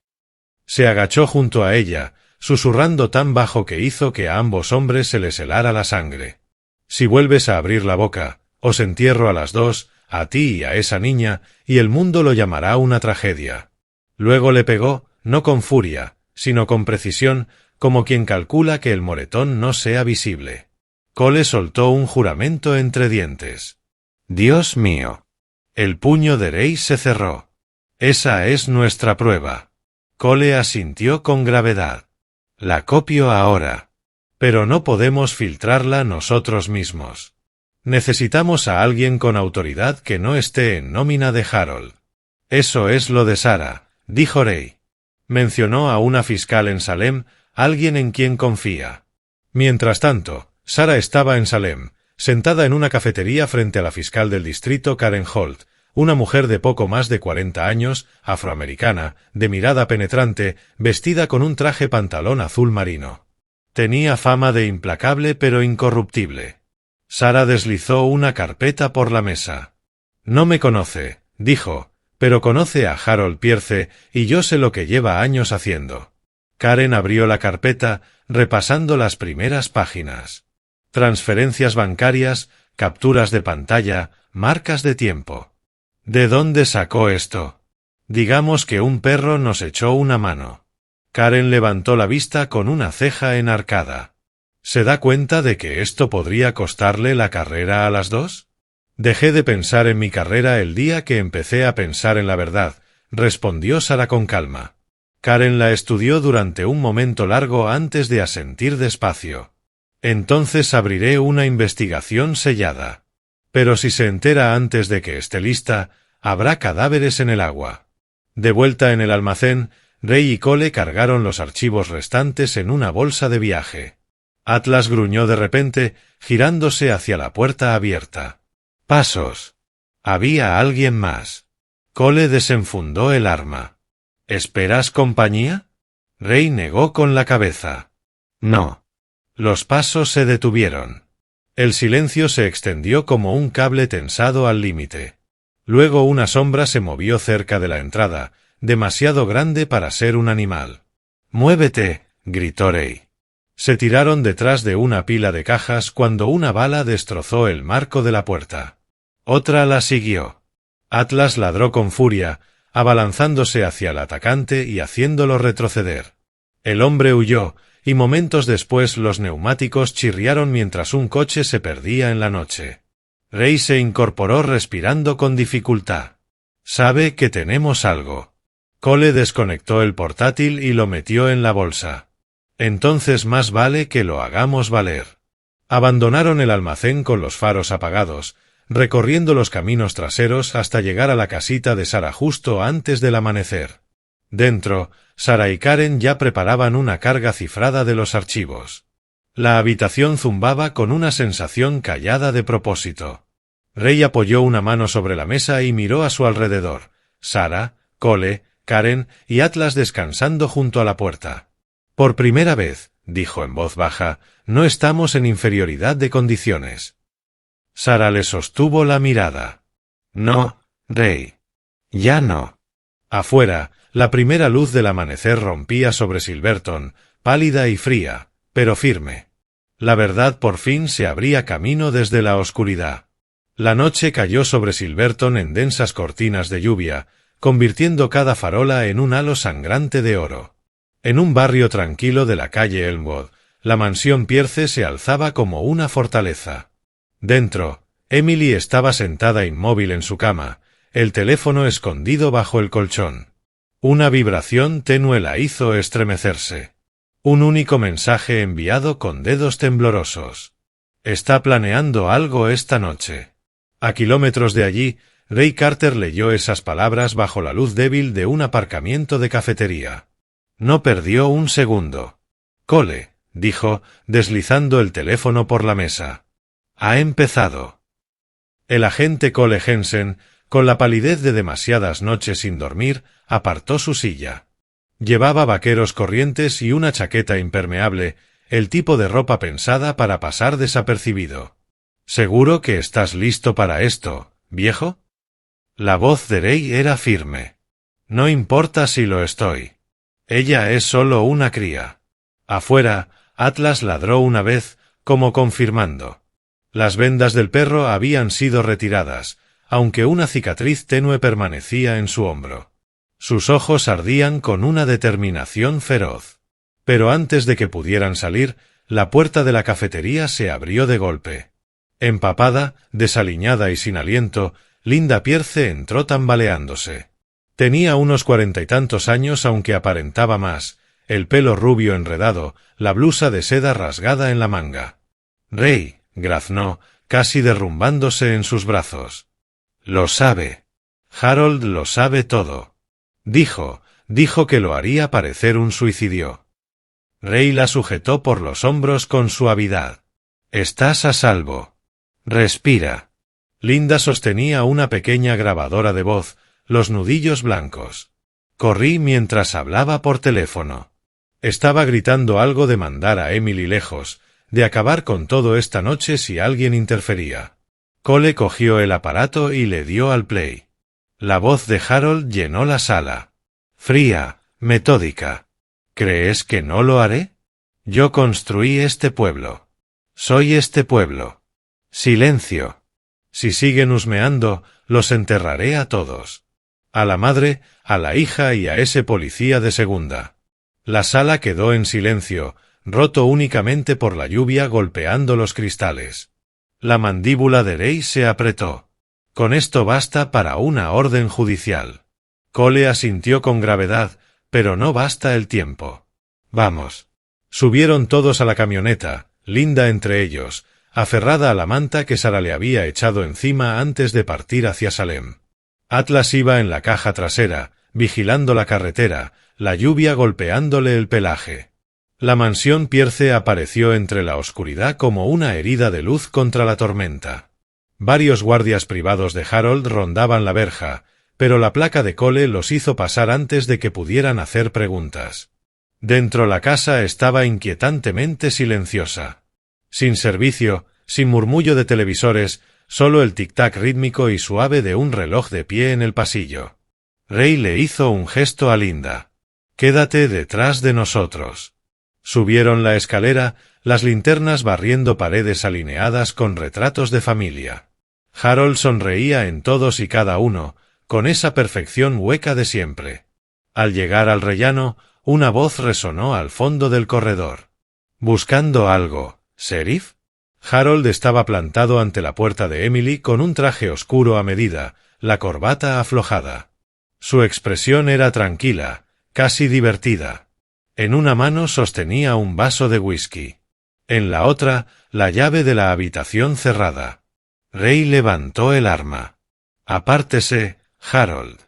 Se agachó junto a ella, susurrando tan bajo que hizo que a ambos hombres se les helara la sangre. «Si vuelves a abrir la boca, os entierro a las dos, a ti y a esa niña, y el mundo lo llamará una tragedia». Luego le pegó, no con furia, sino con precisión, como quien calcula que el moretón no sea visible. Cole soltó un juramento entre dientes. Dios mío. El puño de Rey se cerró. Esa es nuestra prueba. Cole asintió con gravedad. La copio ahora. Pero no podemos filtrarla nosotros mismos. Necesitamos a alguien con autoridad que no esté en nómina de Harold. Eso es lo de Sarah, dijo Rey. Mencionó a una fiscal en Salem, alguien en quien confía. Mientras tanto, Sarah estaba en Salem, sentada en una cafetería frente a la fiscal del distrito Karen Holt, una mujer de poco más de 40 años, afroamericana, de mirada penetrante, vestida con un traje pantalón azul marino. Tenía fama de implacable pero incorruptible. Sarah deslizó una carpeta por la mesa. No me conoce, dijo, pero conoce a Harold Pierce y yo sé lo que lleva años haciendo. Karen abrió la carpeta, repasando las primeras páginas. Transferencias bancarias, capturas de pantalla, marcas de tiempo. ¿De dónde sacó esto? Digamos que un perro nos echó una mano. Karen levantó la vista con una ceja enarcada. ¿Se da cuenta de que esto podría costarle la carrera a las dos? Dejé de pensar en mi carrera el día que empecé a pensar en la verdad, respondió Sarah con calma. Karen la estudió durante un momento largo antes de asentir despacio. Entonces abriré una investigación sellada. Pero si se entera antes de que esté lista, habrá cadáveres en el agua. De vuelta en el almacén, Rey y Cole cargaron los archivos restantes en una bolsa de viaje. Atlas gruñó de repente, girándose hacia la puerta abierta. Pasos. Había alguien más. Cole desenfundó el arma. ¿Esperas compañía? Rey negó con la cabeza. No. Los pasos se detuvieron. El silencio se extendió como un cable tensado al límite. Luego una sombra se movió cerca de la entrada, demasiado grande para ser un animal. «¡Muévete!», gritó Rey. Se tiraron detrás de una pila de cajas cuando una bala destrozó el marco de la puerta. Otra la siguió. Atlas ladró con furia, abalanzándose hacia el atacante y haciéndolo retroceder. El hombre huyó, y momentos después los neumáticos chirriaron mientras un coche se perdía en la noche. Rey se incorporó respirando con dificultad. «Sabe que tenemos algo». Cole desconectó el portátil y lo metió en la bolsa. «Entonces más vale que lo hagamos valer». Abandonaron el almacén con los faros apagados, recorriendo los caminos traseros hasta llegar a la casita de Sarah justo antes del amanecer. Dentro, Sarah y Karen ya preparaban una carga cifrada de los archivos. La habitación zumbaba con una sensación callada de propósito. Rey apoyó una mano sobre la mesa y miró a su alrededor. Sarah, Cole, Karen y Atlas descansando junto a la puerta. «Por primera vez», dijo en voz baja, «no estamos en inferioridad de condiciones». Sarah le sostuvo la mirada. «No, Rey. Ya no». Afuera, la primera luz del amanecer rompía sobre Silverton, pálida y fría, pero firme. La verdad por fin se abría camino desde la oscuridad. La noche cayó sobre Silverton en densas cortinas de lluvia, convirtiendo cada farola en un halo sangrante de oro. En un barrio tranquilo de la calle Elmwood, la mansión Pierce se alzaba como una fortaleza. Dentro, Emily estaba sentada inmóvil en su cama, el teléfono escondido bajo el colchón. Una vibración tenue la hizo estremecerse. Un único mensaje enviado con dedos temblorosos. «Está planeando algo esta noche». A kilómetros de allí, Ray Carter leyó esas palabras bajo la luz débil de un aparcamiento de cafetería. No perdió un segundo. «Cole», dijo, deslizando el teléfono por la mesa. «Ha empezado». El agente Cole Jensen, con la palidez de demasiadas noches sin dormir, apartó su silla. Llevaba vaqueros corrientes y una chaqueta impermeable, el tipo de ropa pensada para pasar desapercibido. «¿Seguro que estás listo para esto, viejo?» La voz de Rey era firme. «No importa si lo estoy. Ella es solo una cría». Afuera, Atlas ladró una vez, como confirmando. Las vendas del perro habían sido retiradas, aunque una cicatriz tenue permanecía en su hombro. Sus ojos ardían con una determinación feroz. Pero antes de que pudieran salir, la puerta de la cafetería se abrió de golpe. Empapada, desaliñada y sin aliento, Linda Pierce entró tambaleándose. Tenía unos 40 y tantos años, aunque aparentaba más, el pelo rubio enredado, la blusa de seda rasgada en la manga. «Ray», graznó, casi derrumbándose en sus brazos. «Lo sabe. Harold lo sabe todo. Dijo que lo haría parecer un suicidio». Ray la sujetó por los hombros con suavidad. «Estás a salvo. Respira». Linda sostenía una pequeña grabadora de voz, los nudillos blancos. Corrí mientras hablaba por teléfono. Estaba gritando algo de mandar a Emily lejos, de acabar con todo esta noche si alguien interfería. Cole cogió el aparato y le dio al play. La voz de Harold llenó la sala. Fría, metódica. ¿Crees que no lo haré? Yo construí este pueblo. Soy este pueblo. Silencio. Si siguen husmeando, los enterraré a todos. A la madre, a la hija y a ese policía de segunda. La sala quedó en silencio, roto únicamente por la lluvia golpeando los cristales. La mandíbula de Ray se apretó. Con esto basta para una orden judicial. Cole asintió con gravedad, pero no basta el tiempo. Vamos. Subieron todos a la camioneta, Linda entre ellos, aferrada a la manta que Sara le había echado encima antes de partir hacia Salem. Atlas iba en la caja trasera, vigilando la carretera, la lluvia golpeándole el pelaje. La mansión Pierce apareció entre la oscuridad como una herida de luz contra la tormenta. Varios guardias privados de Harold rondaban la verja, pero la placa de Cole los hizo pasar antes de que pudieran hacer preguntas. Dentro la casa estaba inquietantemente silenciosa. Sin servicio, sin murmullo de televisores, solo el tic-tac rítmico y suave de un reloj de pie en el pasillo. Ray le hizo un gesto a Linda. «Quédate detrás de nosotros». Subieron la escalera, las linternas barriendo paredes alineadas con retratos de familia. Harold sonreía en todos y cada uno, con esa perfección hueca de siempre. Al llegar al rellano, una voz resonó al fondo del corredor. «¿Buscando algo, sheriff?» Harold estaba plantado ante la puerta de Emily con un traje oscuro a medida, la corbata aflojada. Su expresión era tranquila, casi divertida. En una mano sostenía un vaso de whisky. En la otra, la llave de la habitación cerrada. Ray levantó el arma. «Apártese, Harold».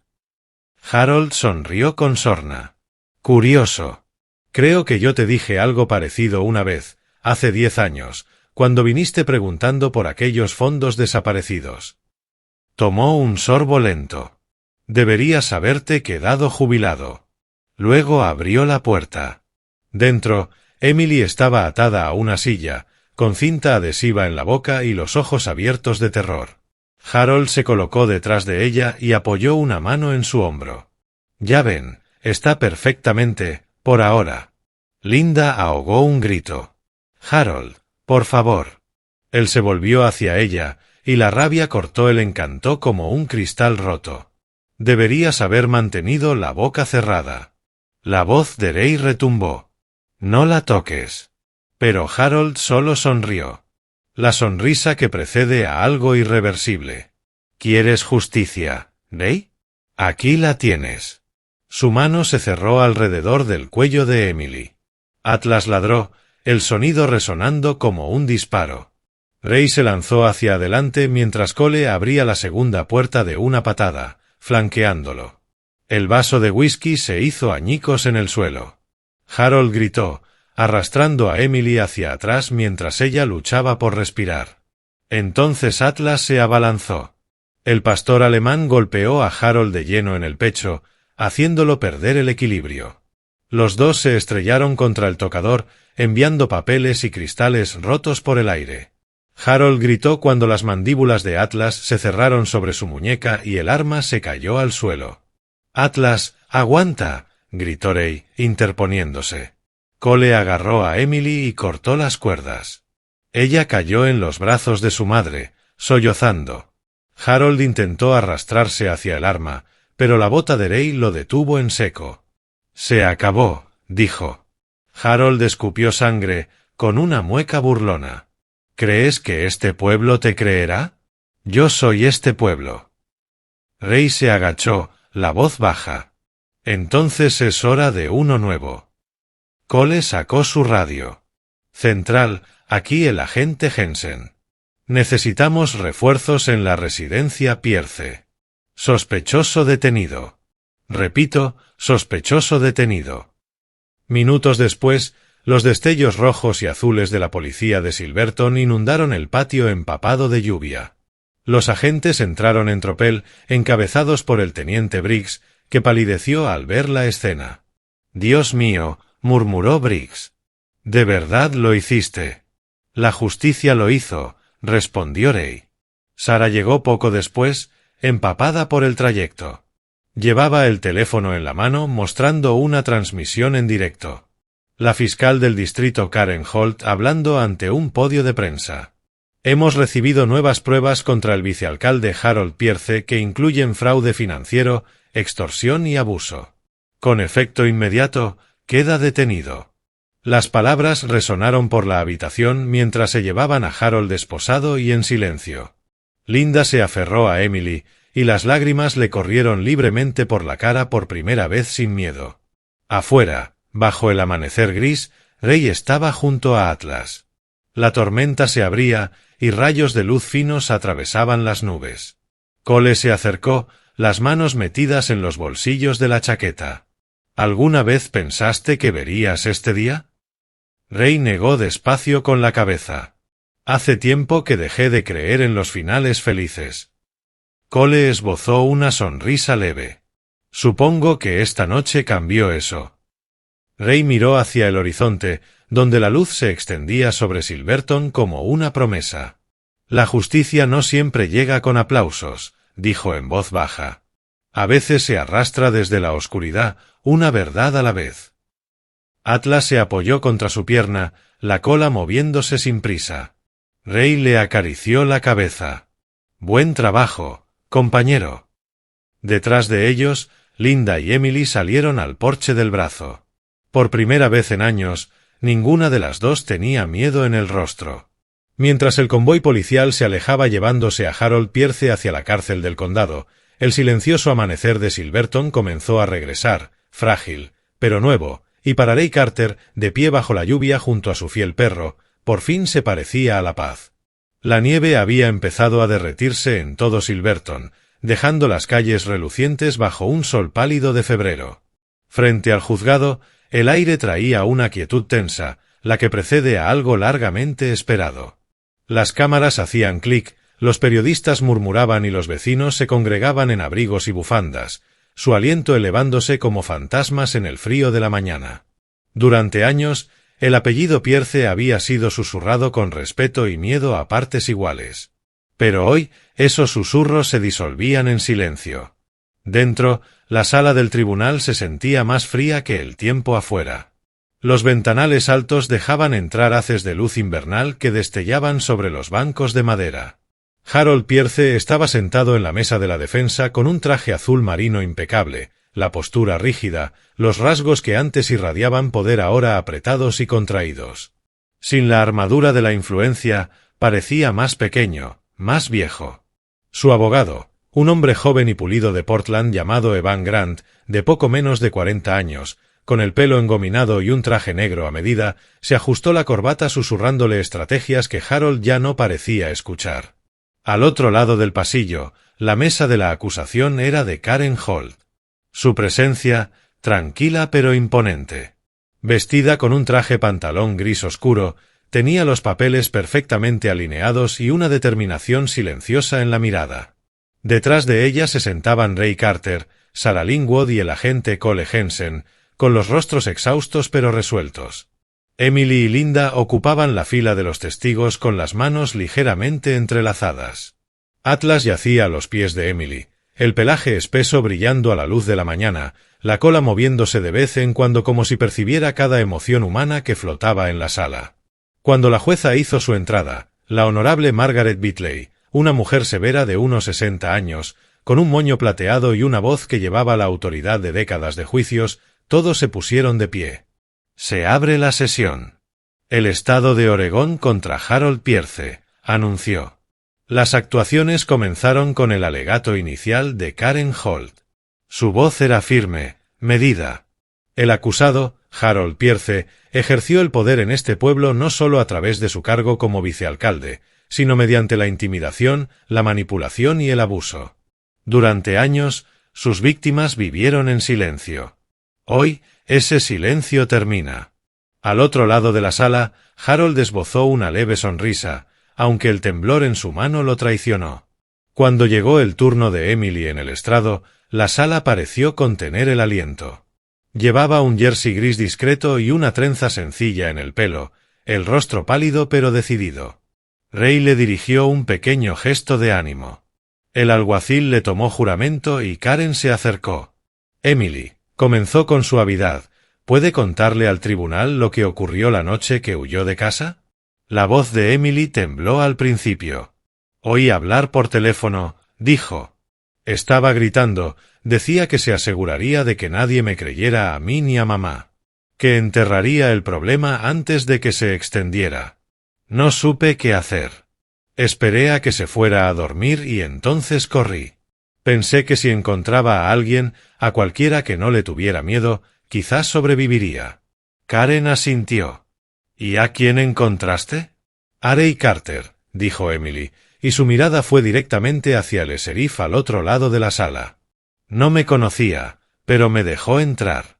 Harold sonrió con sorna. «Curioso. Creo que yo te dije algo parecido una vez, hace 10 años, cuando viniste preguntando por aquellos fondos desaparecidos». Tomó un sorbo lento. «Deberías haberte quedado jubilado». Luego abrió la puerta. Dentro, Emily estaba atada a una silla, con cinta adhesiva en la boca y los ojos abiertos de terror. Harold se colocó detrás de ella y apoyó una mano en su hombro. «Ya ven, está perfectamente, por ahora». Linda ahogó un grito. «Harold, por favor». Él se volvió hacia ella, y la rabia cortó el encanto como un cristal roto. «Deberías haber mantenido la boca cerrada». La voz de Ray retumbó. «No la toques». Pero Harold solo sonrió. La sonrisa que precede a algo irreversible. «¿Quieres justicia, Ray? Aquí la tienes». Su mano se cerró alrededor del cuello de Emily. Atlas ladró, el sonido resonando como un disparo. Ray se lanzó hacia adelante mientras Cole abría la segunda puerta de una patada, flanqueándolo. El vaso de whisky se hizo añicos en el suelo. Harold gritó, arrastrando a Emily hacia atrás mientras ella luchaba por respirar. Entonces Atlas se abalanzó. El pastor alemán golpeó a Harold de lleno en el pecho, haciéndolo perder el equilibrio. Los dos se estrellaron contra el tocador, enviando papeles y cristales rotos por el aire. Harold gritó cuando las mandíbulas de Atlas se cerraron sobre su muñeca y el arma se cayó al suelo. «Atlas, aguanta», gritó Ray, interponiéndose. Cole agarró a Emily y cortó las cuerdas. Ella cayó en los brazos de su madre, sollozando. Harold intentó arrastrarse hacia el arma, pero la bota de Ray lo detuvo en seco. «Se acabó», dijo. Harold escupió sangre, con una mueca burlona. ¿Crees que este pueblo te creerá? Yo soy este pueblo. Ray se agachó, la voz baja. Entonces es hora de uno nuevo. Cole sacó su radio. Central, aquí el agente Jensen. Necesitamos refuerzos en la residencia Pierce. Sospechoso detenido. Repito, sospechoso detenido. Minutos después, los destellos rojos y azules de la policía de Silverton inundaron el patio empapado de lluvia. Los agentes entraron en tropel, encabezados por el teniente Briggs, que palideció al ver la escena. «Dios mío», murmuró Briggs. «¿De verdad lo hiciste?» «La justicia lo hizo», respondió Ray. Sara llegó poco después, empapada por el trayecto. Llevaba el teléfono en la mano mostrando una transmisión en directo. La fiscal del distrito Karen Holt hablando ante un podio de prensa. «Hemos recibido nuevas pruebas contra el vicealcalde Harold Pierce que incluyen fraude financiero, extorsión y abuso. Con efecto inmediato, queda detenido». Las palabras resonaron por la habitación mientras se llevaban a Harold esposado y en silencio. Linda se aferró a Emily, y las lágrimas le corrieron libremente por la cara por primera vez sin miedo. Afuera, bajo el amanecer gris, Ray estaba junto a Atlas. La tormenta se abría, y rayos de luz finos atravesaban las nubes. Cole se acercó, las manos metidas en los bolsillos de la chaqueta. ¿Alguna vez pensaste que verías este día? Ray negó despacio con la cabeza. Hace tiempo que dejé de creer en los finales felices. Cole esbozó una sonrisa leve. Supongo que esta noche cambió eso. Ray miró hacia el horizonte, donde la luz se extendía sobre Silverton como una promesa. La justicia no siempre llega con aplausos, dijo en voz baja. A veces se arrastra desde la oscuridad, una verdad a la vez. Atlas se apoyó contra su pierna, la cola moviéndose sin prisa. Ray le acarició la cabeza. Buen trabajo, compañero. Detrás de ellos, Linda y Emily salieron al porche del brazo. Por primera vez en años, ninguna de las dos tenía miedo en el rostro. Mientras el convoy policial se alejaba llevándose a Harold Pierce hacia la cárcel del condado, el silencioso amanecer de Silverton comenzó a regresar, frágil, pero nuevo, y para Ray Carter, de pie bajo la lluvia junto a su fiel perro, por fin se parecía a la paz. La nieve había empezado a derretirse en todo Silverton, dejando las calles relucientes bajo un sol pálido de febrero. Frente al juzgado, el aire traía una quietud tensa, la que precede a algo largamente esperado. Las cámaras hacían clic, los periodistas murmuraban y los vecinos se congregaban en abrigos y bufandas, su aliento elevándose como fantasmas en el frío de la mañana. Durante años, el apellido Pierce había sido susurrado con respeto y miedo a partes iguales. Pero hoy, esos susurros se disolvían en silencio. Dentro, la sala del tribunal se sentía más fría que el tiempo afuera. Los ventanales altos dejaban entrar haces de luz invernal que destellaban sobre los bancos de madera. Harold Pierce estaba sentado en la mesa de la defensa con un traje azul marino impecable, la postura rígida, los rasgos que antes irradiaban poder ahora apretados y contraídos. Sin la armadura de la influencia, parecía más pequeño, más viejo. Su abogado, un hombre joven y pulido de Portland llamado Evan Grant, de poco menos de 40 años, con el pelo engominado y un traje negro a medida, se ajustó la corbata susurrándole estrategias que Harold ya no parecía escuchar. Al otro lado del pasillo, la mesa de la acusación era de Karen Holt. Su presencia, tranquila pero imponente. Vestida con un traje pantalón gris oscuro, tenía los papeles perfectamente alineados y una determinación silenciosa en la mirada. Detrás de ella se sentaban Ray Carter, Sarah Lingwood y el agente Cole Jensen, con los rostros exhaustos pero resueltos. Emily y Linda ocupaban la fila de los testigos con las manos ligeramente entrelazadas. Atlas yacía a los pies de Emily, el pelaje espeso brillando a la luz de la mañana, la cola moviéndose de vez en cuando como si percibiera cada emoción humana que flotaba en la sala. Cuando la jueza hizo su entrada, la honorable Margaret Bitley, una mujer severa de unos 60 años, con un moño plateado y una voz que llevaba la autoridad de décadas de juicios, todos se pusieron de pie. Se abre la sesión. El estado de Oregón contra Harold Pierce, anunció. Las actuaciones comenzaron con el alegato inicial de Karen Holt. Su voz era firme, medida. El acusado, Harold Pierce, ejerció el poder en este pueblo no solo a través de su cargo como vicealcalde, sino mediante la intimidación, la manipulación y el abuso. Durante años, sus víctimas vivieron en silencio. Hoy, ese silencio termina. Al otro lado de la sala, Harold esbozó una leve sonrisa, aunque el temblor en su mano lo traicionó. Cuando llegó el turno de Emily en el estrado, la sala pareció contener el aliento. Llevaba un jersey gris discreto y una trenza sencilla en el pelo, el rostro pálido pero decidido. Ray le dirigió un pequeño gesto de ánimo. El alguacil le tomó juramento y Karen se acercó. Emily, comenzó con suavidad, ¿puede contarle al tribunal lo que ocurrió la noche que huyó de casa? La voz de Emily tembló al principio. Oí hablar por teléfono, dijo. Estaba gritando, decía que se aseguraría de que nadie me creyera a mí ni a mamá. Que enterraría el problema antes de que se extendiera. No supe qué hacer. Esperé a que se fuera a dormir y entonces corrí. Pensé que si encontraba a alguien, a cualquiera que no le tuviera miedo, quizás sobreviviría. Karen asintió. ¿Y a quién encontraste? Arey Carter, dijo Emily, y su mirada fue directamente hacia el sheriff al otro lado de la sala. No me conocía, pero me dejó entrar.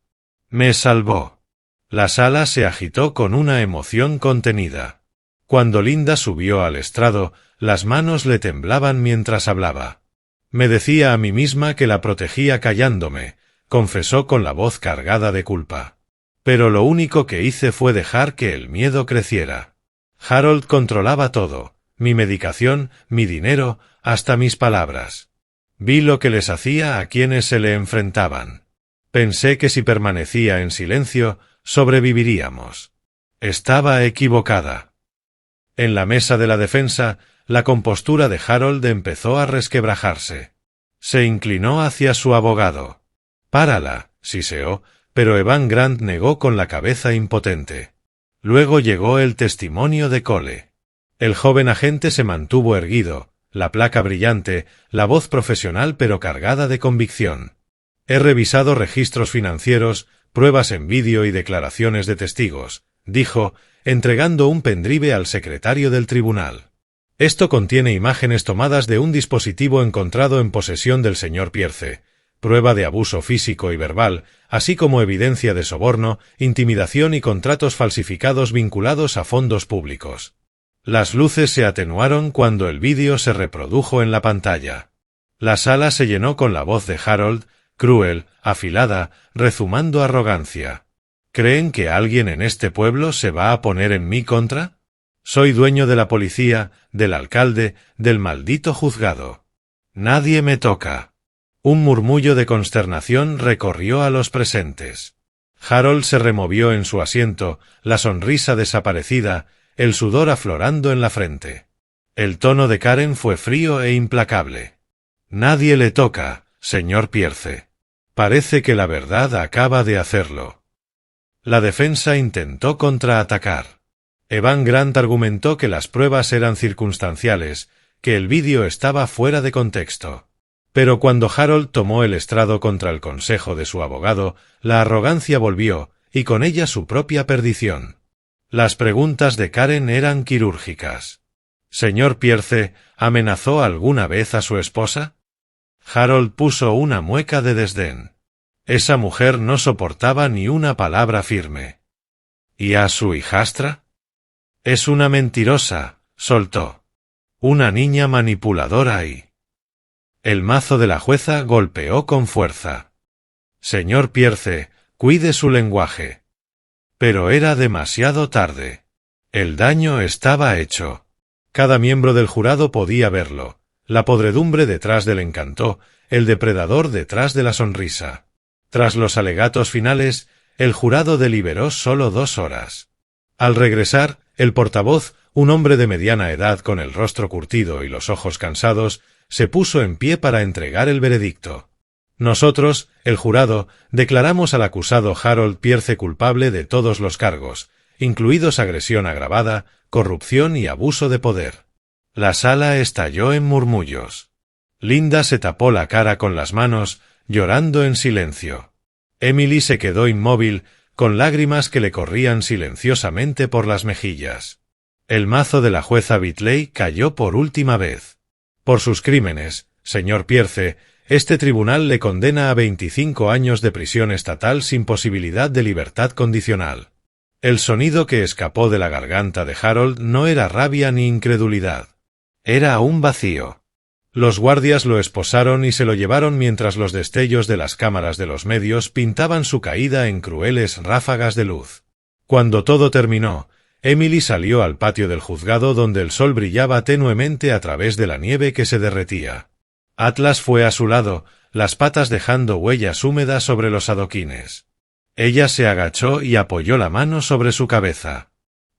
Me salvó. La sala se agitó con una emoción contenida. Cuando Linda subió al estrado, las manos le temblaban mientras hablaba. Me decía a mí misma que la protegía callándome, confesó con la voz cargada de culpa. Pero lo único que hice fue dejar que el miedo creciera. Harold controlaba todo, mi medicación, mi dinero, hasta mis palabras. Vi lo que les hacía a quienes se le enfrentaban. Pensé que si permanecía en silencio, sobreviviríamos. Estaba equivocada. En la mesa de la defensa, la compostura de Harold empezó a resquebrajarse. Se inclinó hacia su abogado. «Párala», siseó, pero Evan Grant negó con la cabeza impotente. Luego llegó el testimonio de Cole. El joven agente se mantuvo erguido, la placa brillante, la voz profesional pero cargada de convicción. «He revisado registros financieros, pruebas en vídeo y declaraciones de testigos», dijo, entregando un pendrive al secretario del tribunal. Esto contiene imágenes tomadas de un dispositivo encontrado en posesión del señor Pierce, prueba de abuso físico y verbal, así como evidencia de soborno, intimidación y contratos falsificados vinculados a fondos públicos. Las luces se atenuaron cuando el vídeo se reprodujo en la pantalla. La sala se llenó con la voz de Harold, cruel, afilada, rezumando arrogancia. ¿Creen que alguien en este pueblo se va a poner en mi contra? Soy dueño de la policía, del alcalde, del maldito juzgado. Nadie me toca. Un murmullo de consternación recorrió a los presentes. Harold se removió en su asiento, la sonrisa desaparecida, el sudor aflorando en la frente. El tono de Karen fue frío e implacable. Nadie le toca, señor Pierce. Parece que la verdad acaba de hacerlo. La defensa intentó contraatacar. Evan Grant argumentó que las pruebas eran circunstanciales, que el vídeo estaba fuera de contexto. Pero cuando Harold tomó el estrado contra el consejo de su abogado, la arrogancia volvió, y con ella su propia perdición. Las preguntas de Karen eran quirúrgicas. ¿Señor Pierce amenazó alguna vez a su esposa? Harold puso una mueca de desdén. Esa mujer no soportaba ni una palabra firme. ¿Y a su hijastra? Es una mentirosa, soltó. Una niña manipuladora y... El mazo de la jueza golpeó con fuerza. Señor Pierce, cuide su lenguaje. Pero era demasiado tarde. El daño estaba hecho. Cada miembro del jurado podía verlo. La podredumbre detrás del encanto, el depredador detrás de la sonrisa. Tras los alegatos finales, el jurado deliberó solo 2 horas. Al regresar, el portavoz, un hombre de mediana edad con el rostro curtido y los ojos cansados, se puso en pie para entregar el veredicto. Nosotros, el jurado, declaramos al acusado Harold Pierce culpable de todos los cargos, incluidos agresión agravada, corrupción y abuso de poder. La sala estalló en murmullos. Linda se tapó la cara con las manos, llorando en silencio. Emily se quedó inmóvil, con lágrimas que le corrían silenciosamente por las mejillas. El mazo de la jueza Bitley cayó por última vez. Por sus crímenes, señor Pierce, este tribunal le condena a 25 años de prisión estatal sin posibilidad de libertad condicional. El sonido que escapó de la garganta de Harold no era rabia ni incredulidad. Era un vacío. Los guardias lo esposaron y se lo llevaron mientras los destellos de las cámaras de los medios pintaban su caída en crueles ráfagas de luz. Cuando todo terminó, Emily salió al patio del juzgado donde el sol brillaba tenuemente a través de la nieve que se derretía. Atlas fue a su lado, las patas dejando huellas húmedas sobre los adoquines. Ella se agachó y apoyó la mano sobre su cabeza.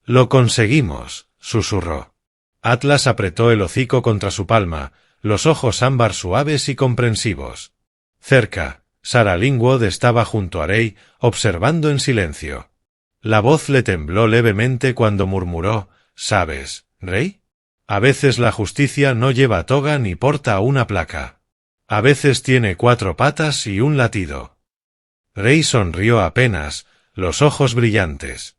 «Lo conseguimos», susurró. Atlas apretó el hocico contra su palma, los ojos ámbar suaves y comprensivos. Cerca, Sarah Lingwood estaba junto a Ray, observando en silencio. La voz le tembló levemente cuando murmuró, «¿Sabes, Ray? A veces la justicia no lleva toga ni porta una placa. A veces tiene 4 patas y un latido». Ray sonrió apenas, los ojos brillantes.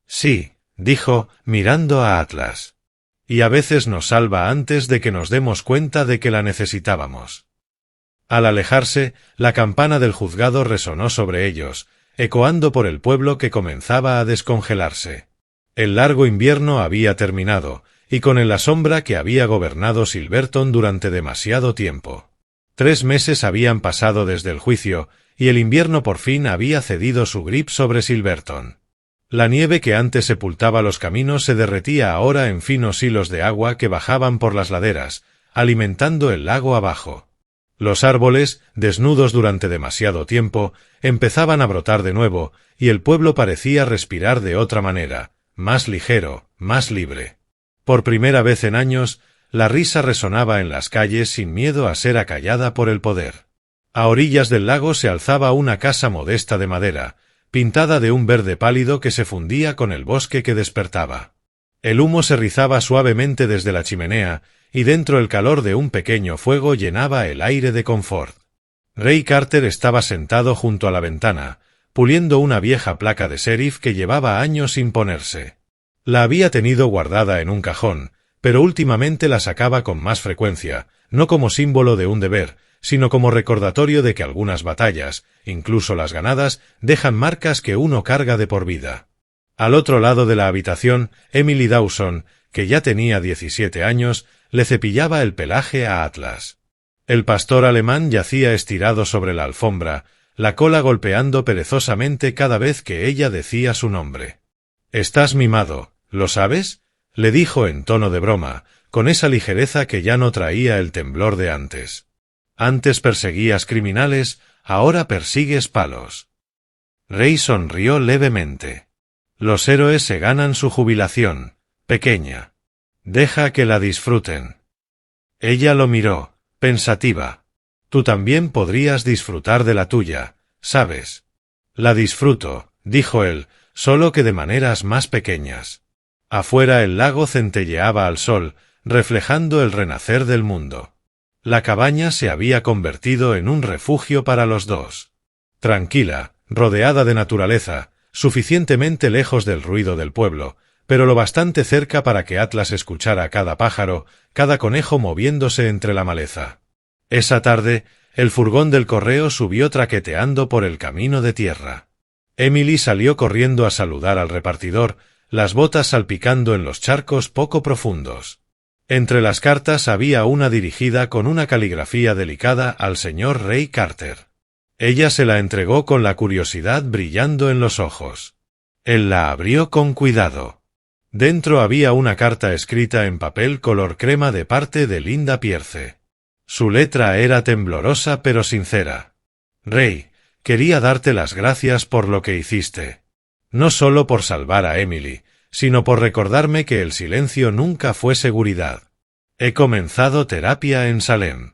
«Sí», dijo, mirando a Atlas. «Y a veces nos salva antes de que nos demos cuenta de que la necesitábamos». Al alejarse, la campana del juzgado resonó sobre ellos, ecoando por el pueblo que comenzaba a descongelarse. El largo invierno había terminado, y con él la sombra que había gobernado Silverton durante demasiado tiempo. 3 meses habían pasado desde el juicio, y el invierno por fin había cedido su grip sobre Silverton. La nieve que antes sepultaba los caminos se derretía ahora en finos hilos de agua que bajaban por las laderas, alimentando el lago abajo. Los árboles, desnudos durante demasiado tiempo, empezaban a brotar de nuevo, y el pueblo parecía respirar de otra manera, más ligero, más libre. Por primera vez en años, la risa resonaba en las calles sin miedo a ser acallada por el poder. A orillas del lago se alzaba una casa modesta de madera, pintada de un verde pálido que se fundía con el bosque que despertaba. El humo se rizaba suavemente desde la chimenea, y dentro el calor de un pequeño fuego llenaba el aire de confort. Ray Carter estaba sentado junto a la ventana, puliendo una vieja placa de sheriff que llevaba años sin ponerse. La había tenido guardada en un cajón, pero últimamente la sacaba con más frecuencia, no como símbolo de un deber, sino como recordatorio de que algunas batallas, incluso las ganadas, dejan marcas que uno carga de por vida. Al otro lado de la habitación, Emily Dawson, que ya tenía 17 años, le cepillaba el pelaje a Atlas. El pastor alemán yacía estirado sobre la alfombra, la cola golpeando perezosamente cada vez que ella decía su nombre. «Estás mimado, ¿lo sabes?», le dijo en tono de broma, con esa ligereza que ya no traía el temblor de antes. «Antes perseguías criminales, ahora persigues palos». Ray sonrió levemente. «Los héroes se ganan su jubilación, pequeña. Deja que la disfruten». Ella lo miró, pensativa. «Tú también podrías disfrutar de la tuya, ¿sabes?» «La disfruto», dijo él, «solo que de maneras más pequeñas». Afuera el lago centelleaba al sol, reflejando el renacer del mundo. La cabaña se había convertido en un refugio para los dos. Tranquila, rodeada de naturaleza, suficientemente lejos del ruido del pueblo, pero lo bastante cerca para que Atlas escuchara cada pájaro, cada conejo moviéndose entre la maleza. Esa tarde, el furgón del correo subió traqueteando por el camino de tierra. Emily salió corriendo a saludar al repartidor, las botas salpicando en los charcos poco profundos. Entre las cartas había una dirigida con una caligrafía delicada al señor Ray Carter. Ella se la entregó con la curiosidad brillando en los ojos. Él la abrió con cuidado. Dentro había una carta escrita en papel color crema de parte de Linda Pierce. Su letra era temblorosa pero sincera. «Ray, quería darte las gracias por lo que hiciste. No solo por salvar a Emily, sino por recordarme que el silencio nunca fue seguridad. He comenzado terapia en Salem.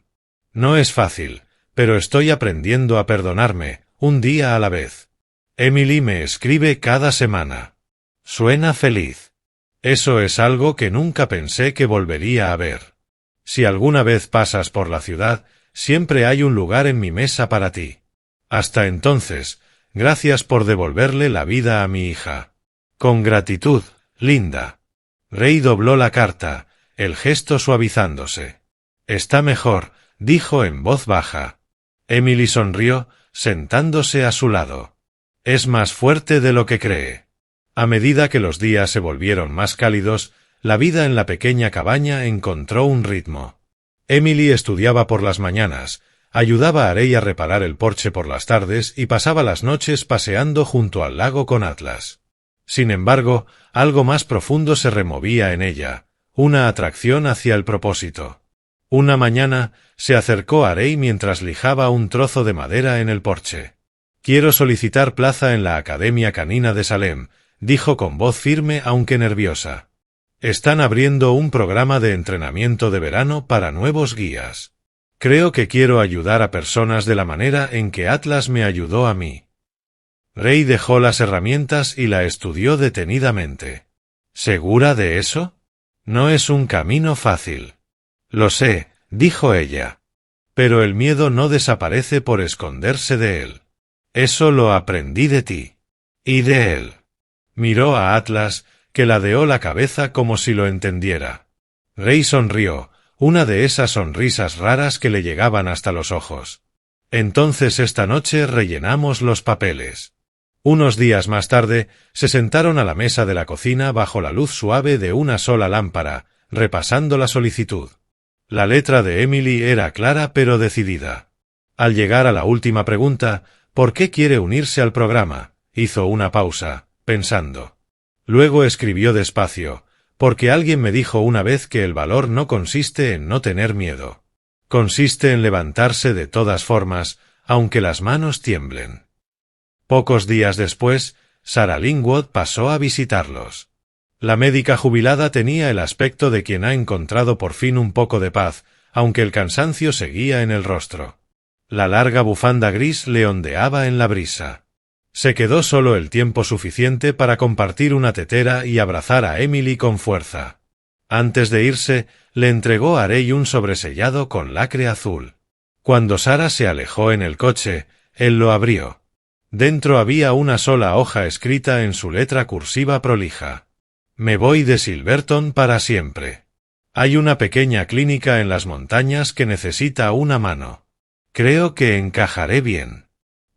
No es fácil, pero estoy aprendiendo a perdonarme, un día a la vez. Emily me escribe cada semana. Suena feliz. Eso es algo que nunca pensé que volvería a ver. Si alguna vez pasas por la ciudad, siempre hay un lugar en mi mesa para ti. Hasta entonces, gracias por devolverle la vida a mi hija. Con gratitud, Linda. Ray dobló la carta, el gesto suavizándose. Está mejor, dijo en voz baja. Emily sonrió, sentándose a su lado. Es más fuerte de lo que cree. A medida que los días se volvieron más cálidos, la vida en la pequeña cabaña encontró un ritmo. Emily estudiaba por las mañanas, ayudaba a Ray a reparar el porche por las tardes y pasaba las noches paseando junto al lago con Atlas. Sin embargo, algo más profundo se removía en ella, una atracción hacia el propósito. Una mañana, se acercó a Ray mientras lijaba un trozo de madera en el porche. «Quiero solicitar plaza en la Academia Canina de Salem», dijo con voz firme aunque nerviosa. «Están abriendo un programa de entrenamiento de verano para nuevos guías. Creo que quiero ayudar a personas de la manera en que Atlas me ayudó a mí». Ray dejó las herramientas y la estudió detenidamente. «¿Segura de eso? No es un camino fácil». «Lo sé», dijo ella. «Pero el miedo no desaparece por esconderse de él. Eso lo aprendí de ti. Y de él». Miró a Atlas, que ladeó la cabeza como si lo entendiera. Ray sonrió, una de esas sonrisas raras que le llegaban hasta los ojos. «Entonces esta noche rellenamos los papeles». Unos días más tarde, se sentaron a la mesa de la cocina bajo la luz suave de una sola lámpara, repasando la solicitud. La letra de Emily era clara pero decidida. Al llegar a la última pregunta, ¿por qué quiere unirse al programa?, hizo una pausa, pensando. Luego escribió despacio, porque alguien me dijo una vez que el valor no consiste en no tener miedo. Consiste en levantarse de todas formas, aunque las manos tiemblen. Pocos días después, Sarah Linwood pasó a visitarlos. La médica jubilada tenía el aspecto de quien ha encontrado por fin un poco de paz, aunque el cansancio seguía en el rostro. La larga bufanda gris le ondeaba en la brisa. Se quedó solo el tiempo suficiente para compartir una tetera y abrazar a Emily con fuerza. Antes de irse, le entregó a Ray un sobresellado con lacre azul. Cuando Sarah se alejó en el coche, él lo abrió. Dentro había una sola hoja escrita en su letra cursiva prolija. «Me voy de Silverton para siempre. Hay una pequeña clínica en las montañas que necesita una mano. Creo que encajaré bien.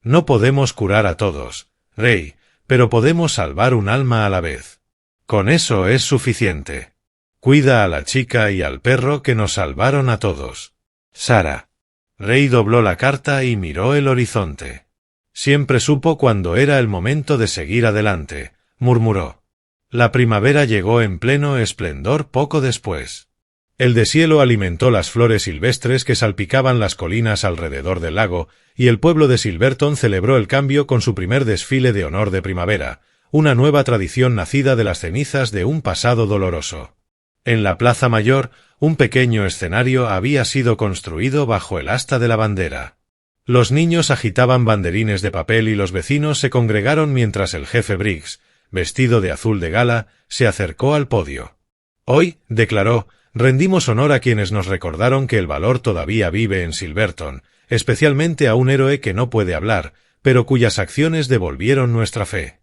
No podemos curar a todos, Ray, pero podemos salvar un alma a la vez. Con eso es suficiente. Cuida a la chica y al perro que nos salvaron a todos. Sarah». Ray dobló la carta y miró el horizonte. «Siempre supo cuando era el momento de seguir adelante», murmuró. La primavera llegó en pleno esplendor poco después. El deshielo alimentó las flores silvestres que salpicaban las colinas alrededor del lago, y el pueblo de Silverton celebró el cambio con su primer desfile de honor de primavera, una nueva tradición nacida de las cenizas de un pasado doloroso. En la plaza mayor, un pequeño escenario había sido construido bajo el asta de la bandera. Los niños agitaban banderines de papel y los vecinos se congregaron mientras el jefe Briggs, vestido de azul de gala, se acercó al podio. «Hoy», declaró, «rendimos honor a quienes nos recordaron que el valor todavía vive en Silverton, especialmente a un héroe que no puede hablar, pero cuyas acciones devolvieron nuestra fe».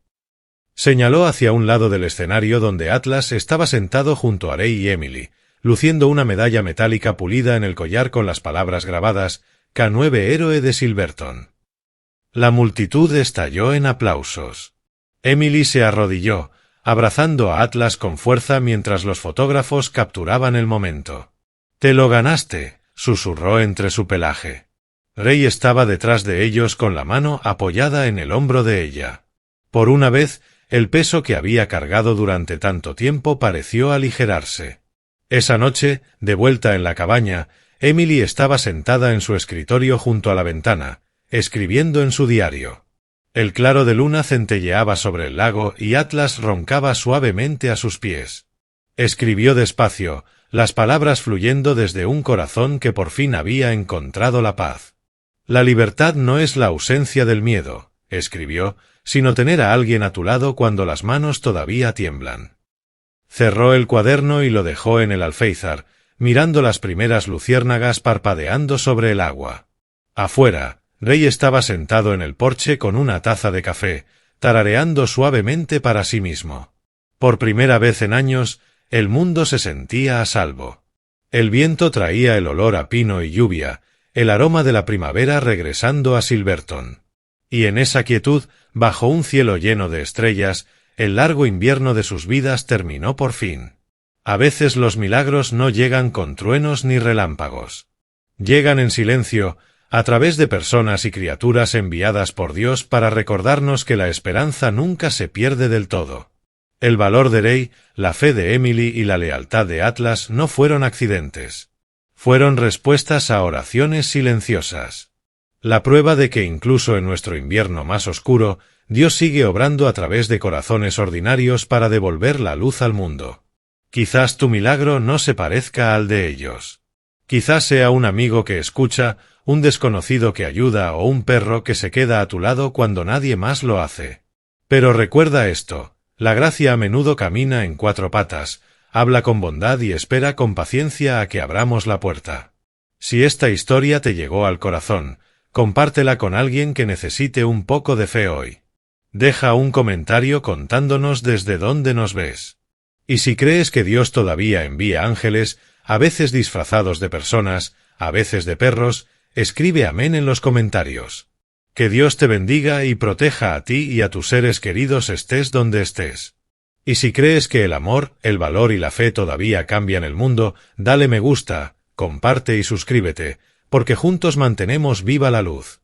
Señaló hacia un lado del escenario donde Atlas estaba sentado junto a Ray y Emily, luciendo una medalla metálica pulida en el collar con las palabras grabadas «K9 héroe de Silverton». La multitud estalló en aplausos. Emily se arrodilló, abrazando a Atlas con fuerza mientras los fotógrafos capturaban el momento. «Te lo ganaste», susurró entre su pelaje. Ray estaba detrás de ellos con la mano apoyada en el hombro de ella. Por una vez, el peso que había cargado durante tanto tiempo pareció aligerarse. Esa noche, de vuelta en la cabaña, Emily estaba sentada en su escritorio junto a la ventana, escribiendo en su diario. El claro de luna centelleaba sobre el lago y Atlas roncaba suavemente a sus pies. Escribió despacio, las palabras fluyendo desde un corazón que por fin había encontrado la paz. «La libertad no es la ausencia del miedo», escribió, sino tener a alguien a tu lado cuando las manos todavía tiemblan. Cerró el cuaderno y lo dejó en el alféizar, mirando las primeras luciérnagas parpadeando sobre el agua. Afuera, Ray estaba sentado en el porche con una taza de café, tarareando suavemente para sí mismo. Por primera vez en años, el mundo se sentía a salvo. El viento traía el olor a pino y lluvia, el aroma de la primavera regresando a Silverton. Y en esa quietud, bajo un cielo lleno de estrellas, el largo invierno de sus vidas terminó por fin. A veces los milagros no llegan con truenos ni relámpagos. Llegan en silencio, a través de personas y criaturas enviadas por Dios para recordarnos que la esperanza nunca se pierde del todo. El valor de Ray, la fe de Emily y la lealtad de Atlas no fueron accidentes. Fueron respuestas a oraciones silenciosas. La prueba de que incluso en nuestro invierno más oscuro, Dios sigue obrando a través de corazones ordinarios para devolver la luz al mundo. Quizás tu milagro no se parezca al de ellos. Quizás sea un amigo que escucha, un desconocido que ayuda o un perro que se queda a tu lado cuando nadie más lo hace. Pero recuerda esto, la gracia a menudo camina en cuatro patas, habla con bondad y espera con paciencia a que abramos la puerta. Si esta historia te llegó al corazón, compártela con alguien que necesite un poco de fe hoy. Deja un comentario contándonos desde dónde nos ves. Y si crees que Dios todavía envía ángeles, a veces disfrazados de personas, a veces de perros, escribe amén en los comentarios. Que Dios te bendiga y proteja a ti y a tus seres queridos estés donde estés. Y si crees que el amor, el valor y la fe todavía cambian el mundo, dale me gusta, comparte y suscríbete, porque juntos mantenemos viva la luz.